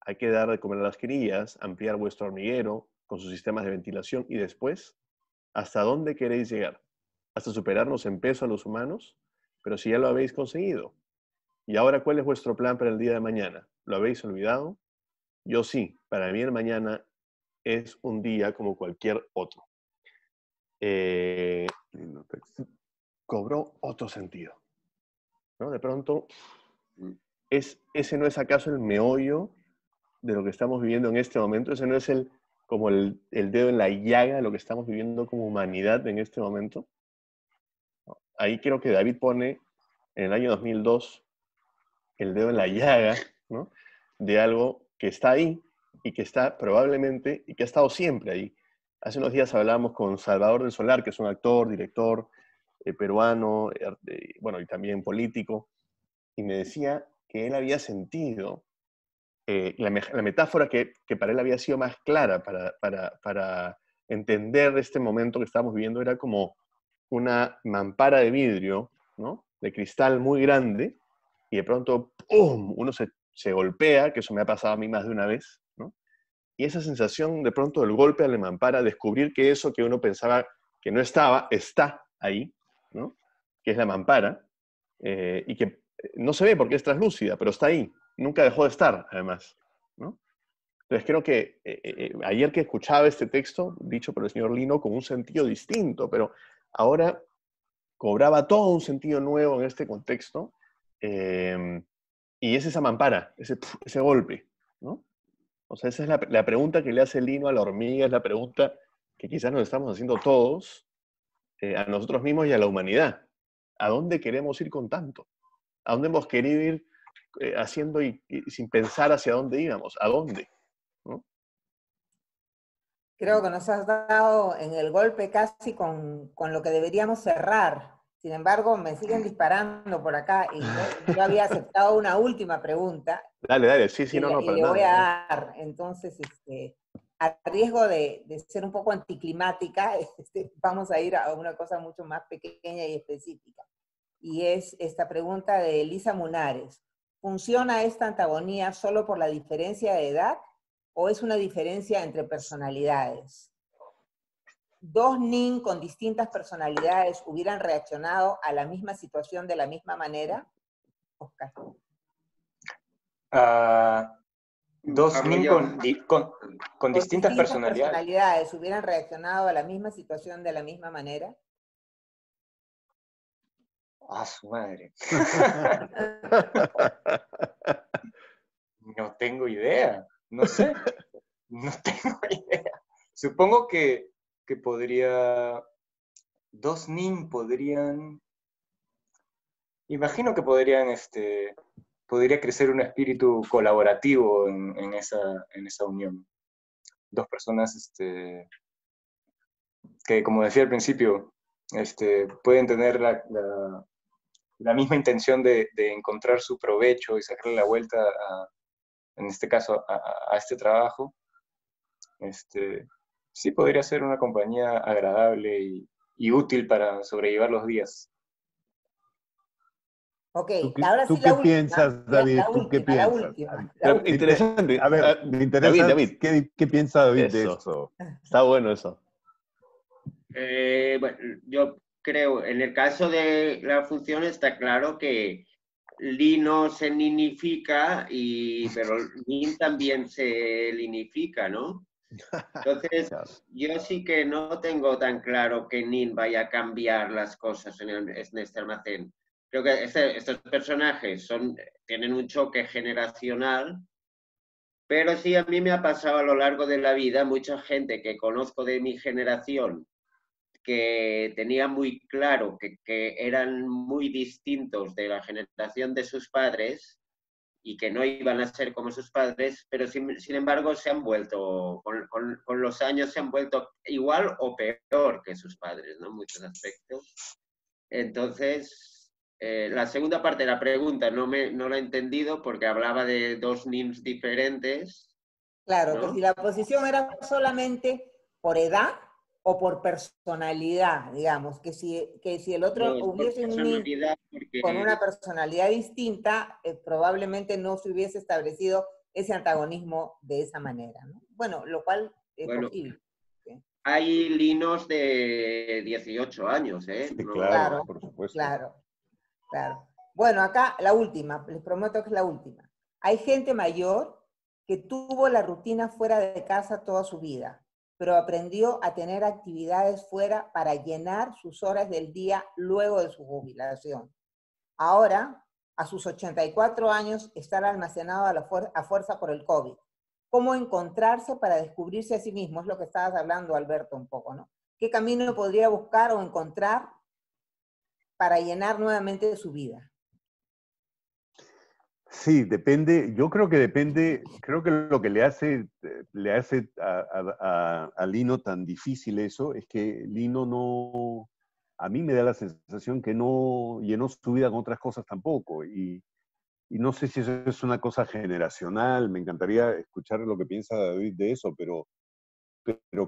Hay que dar de comer a las crías, ampliar vuestro hormiguero con sus sistemas de ventilación y después, ¿hasta dónde queréis llegar? ¿Hasta superarnos en peso a los humanos? Pero si ya lo habéis conseguido. ¿Y ahora cuál es vuestro plan para el día de mañana? ¿Lo habéis olvidado? Yo sí, para mí el mañana es un día como cualquier otro. Cobró otro sentido, ¿no? De pronto, ¿ese no es acaso el meollo de lo que estamos viviendo en este momento? ¿Ese no es como el dedo en la llaga de lo que estamos viviendo como humanidad en este momento? Ahí creo que David pone, en el año 2002, el dedo en la llaga, ¿no? De algo que está ahí y que está probablemente, y que ha estado siempre ahí. Hace unos días hablábamos con Salvador del Solar, que es un actor, director peruano, bueno, y también político, y me decía que él había sentido la metáfora que para él había sido más clara para entender este momento que estamos viviendo era como una mampara de vidrio, ¿no? De cristal muy grande, y de pronto, ¡pum!, uno se golpea, que eso me ha pasado a mí más de una vez, ¿no? Y esa sensación de pronto del golpe a la mampara, descubrir que eso que uno pensaba que no estaba, está ahí, ¿no? Que es la mampara, y que no se ve porque es translúcida, pero está ahí. Nunca dejó de estar, además, ¿no? Entonces creo que ayer que escuchaba este texto, dicho por el señor Lino, con un sentido distinto, pero ahora cobraba todo un sentido nuevo en este contexto, y es esa mampara, ese golpe, ¿no? O sea, esa es la pregunta que le hace Lino a la hormiga, es la pregunta que quizás nos estamos haciendo todos, a nosotros mismos y a la humanidad. ¿A dónde queremos ir con tanto? ¿A dónde hemos querido ir haciendo y sin pensar hacia dónde íbamos? ¿A dónde? ¿No?
Creo que nos has dado en el golpe casi con lo que deberíamos cerrar. Sin embargo, me siguen disparando por acá y yo había aceptado una última pregunta.
Dale, sí,
Y,
no,
y
para
le voy
nada.
a dar. Entonces, a riesgo de ser un poco anticlimática, vamos a ir a una cosa mucho más pequeña y específica. Y es esta pregunta de Elisa Munares. ¿Funciona esta antagonía solo por la diferencia de edad o es una diferencia entre personalidades? ¿Dos Nin con distintas personalidades hubieran reaccionado a la misma situación de la misma manera? Oscar.
Dos Nin con distintas personalidades.
¿Hubieran reaccionado a la misma situación de la misma manera?
¡Ah, su madre! No tengo idea. No sé. No tengo idea. Supongo que podría... Dos Nin podrían... Imagino que podría crecer un espíritu colaborativo en esa unión. Dos personas que, como decía al principio, pueden tener la misma intención de encontrar su provecho y sacarle la vuelta, en este caso, a este trabajo. Sí podría ser una compañía agradable y útil para sobrellevar los días.
Ok,
ahora sí la última. ¿Tú qué piensas, David?
¿Tú qué piensas? La última.
Interesante.
A ver, me interesa
David.
¿Qué piensa David de
Eso.
eso?
Está bueno eso.
Bueno, yo creo, en el caso de la función está claro que Lino se ninifica, pero Nin también se linifica, ¿no? Entonces, yo sí que no tengo tan claro que Nin vaya a cambiar las cosas en este almacén. Creo que estos personajes tienen un choque generacional, pero sí a mí me ha pasado a lo largo de la vida mucha gente que conozco de mi generación que tenía muy claro que eran muy distintos de la generación de sus padres y que no iban a ser como sus padres, pero sin embargo se han vuelto, con los años se han vuelto igual o peor que sus padres, ¿no? En muchos aspectos. Entonces, la segunda parte de la pregunta no la he entendido porque hablaba de dos Nins diferentes.
Claro,
¿no?
que si la posición era solamente por edad o por personalidad, digamos, que si el otro hubiese un Nin con una personalidad distinta, probablemente no se hubiese establecido ese antagonismo de esa manera, ¿no? Bueno, lo cual es posible. ¿Sí?
Hay linos de 18 años, ¿eh?
Sí,
No,
claro, por supuesto.
Claro. Bueno, acá la última, les prometo que es la última. Hay gente mayor que tuvo la rutina fuera de casa toda su vida, pero aprendió a tener actividades fuera para llenar sus horas del día luego de su jubilación. Ahora, a sus 84 años, estar almacenado a fuerza por el COVID. ¿Cómo encontrarse para descubrirse a sí mismo? Es lo que estabas hablando, Alberto, un poco, ¿no? ¿Qué camino podría buscar o encontrar para llenar nuevamente su vida?
Sí, depende, yo creo que depende, creo que lo que le hace a Lino tan difícil eso es que Lino no, a mí me da la sensación que no llenó su vida con otras cosas tampoco. Y no sé si eso es una cosa generacional, me encantaría escuchar lo que piensa David de eso, pero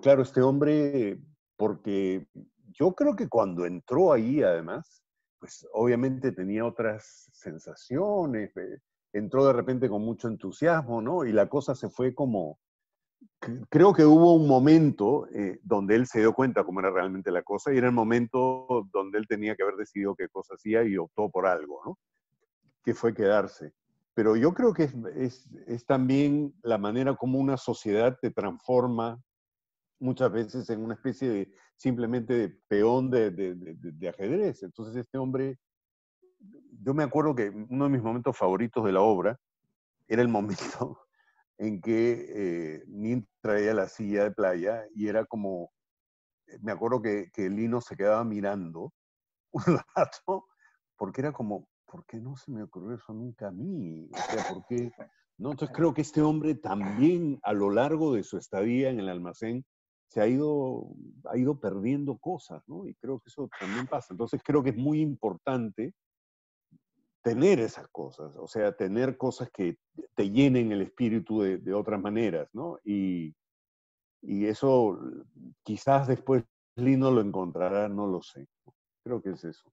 claro, este hombre, porque yo creo que cuando entró ahí además, pues obviamente tenía otras sensaciones, entró de repente con mucho entusiasmo, ¿no? Y la cosa se fue como, creo que hubo un momento donde él se dio cuenta cómo era realmente la cosa y era el momento donde él tenía que haber decidido qué cosa hacía y optó por algo, ¿no? Que fue quedarse. Pero yo creo que es también la manera como una sociedad te transforma muchas veces en una especie de simplemente de peón de ajedrez. Entonces este hombre, yo me acuerdo que uno de mis momentos favoritos de la obra era el momento en que Nin traía la silla de playa y era como, me acuerdo que Lino se quedaba mirando un rato, porque era como, ¿por qué no se me ocurrió eso nunca a mí? O sea, ¿por qué? ¿No? Entonces creo que este hombre también a lo largo de su estadía en el almacén ha ido perdiendo cosas, ¿no? Y creo que eso también pasa. Entonces creo que es muy importante tener esas cosas, o sea, tener cosas que te llenen el espíritu de otras maneras, ¿no? Y eso quizás después Lino lo encontrará, no lo sé. Creo que es eso.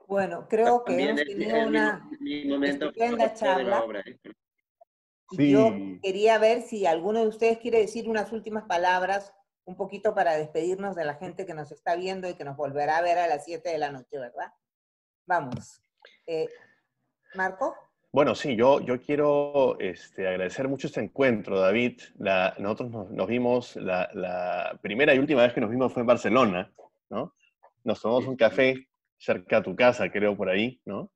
Bueno, creo que
También
hemos
es
tenido una
mi momento
estupenda
favorito de la
charla.
obra, ¿eh?
Y yo
Sí,
quería ver si alguno de ustedes quiere decir unas últimas palabras, un poquito para despedirnos de la gente que nos está viendo y que nos volverá a ver a las 7 de la noche, ¿verdad? Vamos. Marco.
Bueno, sí, yo quiero agradecer mucho este encuentro, David. Nosotros nos vimos, la primera y última vez que nos vimos fue en Barcelona, ¿no? Nos tomamos un café cerca de tu casa, creo, por ahí, ¿no?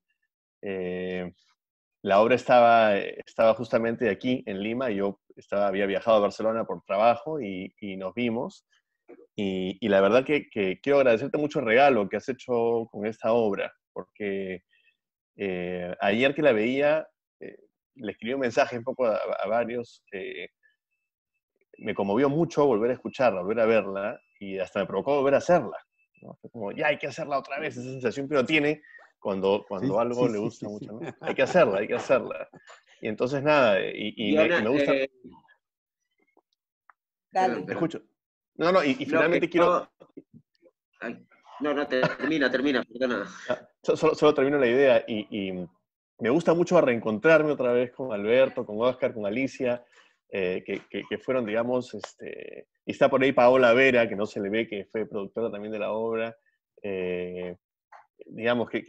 La obra estaba justamente aquí, en Lima, y yo había viajado a Barcelona por trabajo y nos vimos. Y la verdad que quiero agradecerte mucho el regalo que has hecho con esta obra, porque ayer que la veía, le escribí un mensaje un poco a varios, me conmovió mucho volver a escucharla, volver a verla, y hasta me provocó volver a hacerla, ¿no? Fue como, ya hay que hacerla otra vez, esa sensación que uno tiene cuando
sí,
algo
sí,
le
sí,
gusta
sí,
mucho,
sí.
¿no? Hay que hacerla, hay que hacerla. Y entonces nada, y me gusta,
Dale.
Perdón.
escucho. No, no, y
No, que
finalmente quiero,
no. Ay, no, termina, perdona.
solo termino la idea, y me gusta mucho reencontrarme otra vez con Alberto, con Oscar, con Alicia, que fueron, digamos, y está por ahí Paola Vera, que no se le ve, que fue productora también de la obra, digamos, que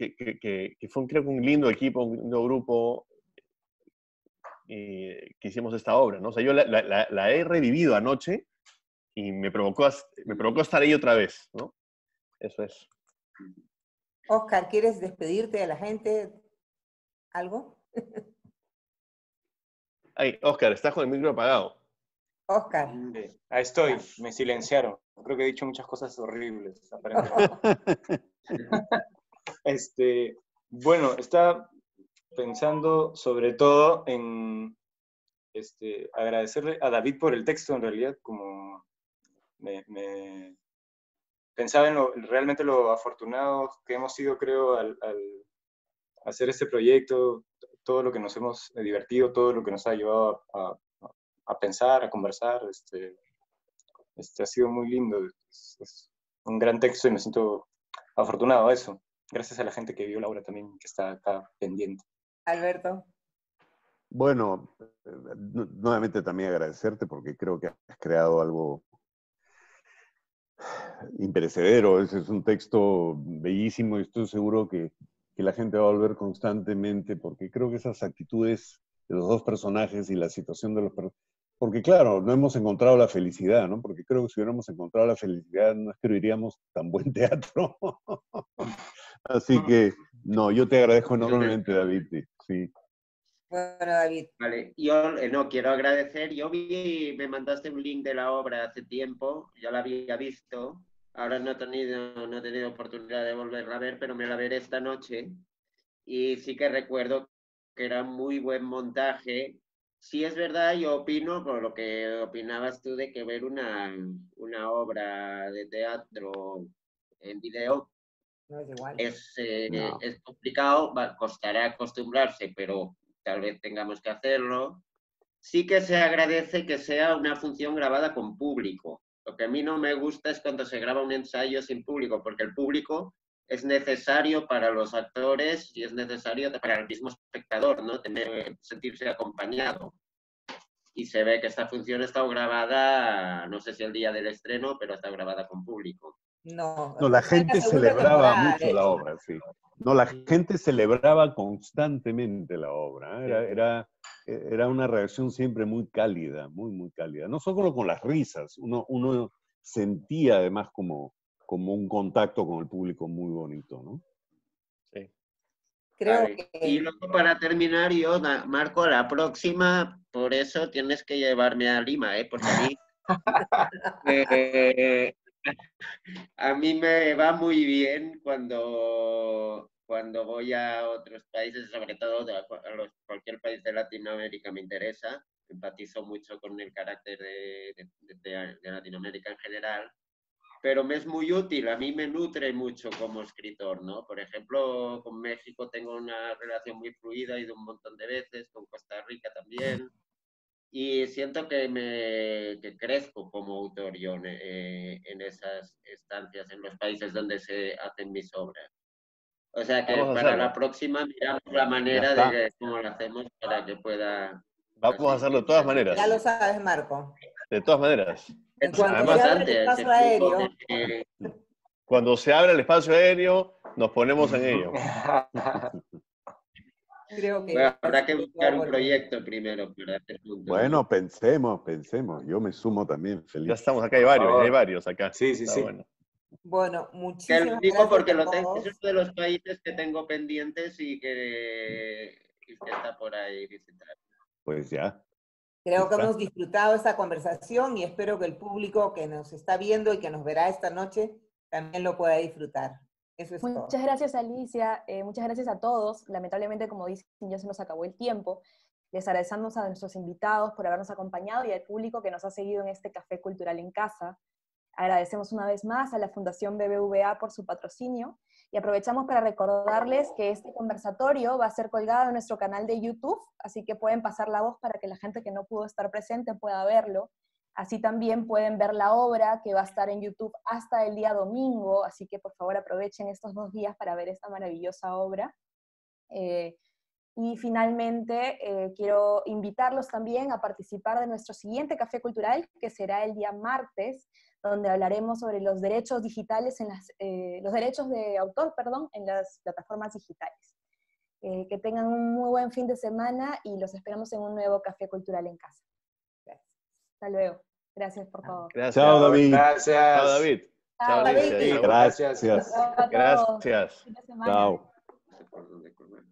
fue, creo que un lindo equipo, un lindo grupo, que hicimos esta obra, ¿no? O sea, yo la he revivido anoche y me provocó estar ahí otra vez, ¿no? Eso es.
Oscar, ¿quieres despedirte de la gente? ¿Algo?
Ay, Oscar, estás con el micro apagado.
Oscar.
Ahí estoy, me silenciaron. Creo que he dicho muchas cosas horribles, aparentemente. Bueno, estaba pensando sobre todo en agradecerle a David por el texto, en realidad, como me pensaba en realmente lo afortunados que hemos sido, creo, al hacer este proyecto, todo lo que nos hemos divertido, todo lo que nos ha llevado a pensar, a conversar, ha sido muy lindo. Es un gran texto y me siento afortunado a eso. Gracias a la gente que vio la obra también, que está acá pendiente.
Alberto.
Bueno, nuevamente también agradecerte porque creo que has creado algo imperecedero. Ese es un texto bellísimo y estoy seguro que que la gente va a volver constantemente, porque creo que esas actitudes de los dos personajes y la situación de los personajes, porque claro, no hemos encontrado la felicidad, ¿no? Porque creo que si hubiéramos encontrado la felicidad no escribiríamos tan buen teatro. Así que, no, yo te agradezco enormemente, David. Sí.
Bueno, David.
Vale, yo no quiero agradecer, yo me mandaste un link de la obra hace tiempo, ya la había visto, ahora no he tenido oportunidad de volverla a ver, pero me la veré esta noche, y sí que recuerdo que era muy buen montaje. Sí es verdad, yo opino, por lo que opinabas tú, de que ver una obra de teatro en video
No es igual.
No.
es complicado, costará acostumbrarse, pero tal vez tengamos que hacerlo. Sí que se agradece que sea una función grabada con público. Lo que a mí no me gusta es cuando se graba un ensayo sin público, porque el público es necesario para los actores y es necesario para el mismo espectador, ¿no? Sentirse acompañado. Y se ve que esta función está grabada, no sé si el día del estreno, pero está grabada con público.
No,
No, la
fue en la
gente
segunda
celebraba
temporada,
mucho
de
la
hecho.
obra, sí. No, la gente celebraba constantemente la obra. Era una reacción siempre muy cálida, muy, muy cálida. No solo con las risas, uno sentía además como un contacto con el público muy bonito, ¿no?
Sí.
Creo
Vale. Y
que
luego para terminar, yo, Marco, la próxima, por eso tienes que llevarme a Lima, porque eh, a mí me va muy bien cuando voy a otros países, sobre todo cualquier país de Latinoamérica me interesa. Empatizo mucho con el carácter de Latinoamérica en general, pero me es muy útil, a mí me nutre mucho como escritor, ¿no? Por ejemplo, con México tengo una relación muy fluida, he ido un montón de veces, con Costa Rica también, y siento que crezco como autor yo en esas estancias, en los países donde se hacen mis obras. O sea que
Vamos a
para la
hacerlo.
próxima miramos la
Ya
manera
está.
de cómo lo hacemos para que pueda
Vamos a hacerlo de
asistir
todas
presencialmente.
ya lo
maneras.
sabes, Marco.
De todas maneras.
En
Es
cuanto se
Además,
abra el
importante ese
espacio
flujo
aéreo,
cuando se abra el espacio aéreo, nos ponemos en ello.
creo que
Bueno,
ya se
habrá que buscar
puede
un
volver.
proyecto primero para hacer juntos, ¿no?
Bueno, pensemos. Yo me sumo también,
Ya
feliz.
estamos acá,
Por
hay
favor.
varios acá.
Sí, sí,
Está
sí.
bueno.
Bueno,
Te lo
muchísimas
digo
gracias
porque
a
es uno
todos.
de los países que tengo pendientes y que está por ahí visitar.
Pues ya.
Creo que
Está.
hemos disfrutado esta conversación y espero que el público que nos está viendo y que nos verá esta noche también lo pueda disfrutar. Eso es todo.
Muchas gracias, Alicia. Muchas gracias a todos. Lamentablemente, como dicen, ya se nos acabó el tiempo. Les agradecemos a nuestros invitados por habernos acompañado y al público que nos ha seguido en este Café Cultural en Casa. Agradecemos una vez más a la Fundación BBVA por su patrocinio y aprovechamos para recordarles que este conversatorio va a ser colgado en nuestro canal de YouTube, así que pueden pasar la voz para que la gente que no pudo estar presente pueda verlo. Así también pueden ver la obra que va a estar en YouTube hasta el día domingo, así que por favor aprovechen estos 2 días para ver esta maravillosa obra. Y finalmente quiero invitarlos también a participar de nuestro siguiente Café Cultural, que será el día martes, donde hablaremos sobre los derechos digitales, los derechos de autor, perdón, en las plataformas digitales. Que tengan un muy buen fin de semana y los esperamos en un nuevo Café Cultural en Casa. Gracias. Hasta luego. Gracias por todo.
Gracias.
Chao, David.
Gracias.
Chao, David. Chao,
David.
Alicia.
Gracias.
Gracias.
Chao a todos.
Gracias.
Fin de semana.
Chao.
No sé por dónde comer.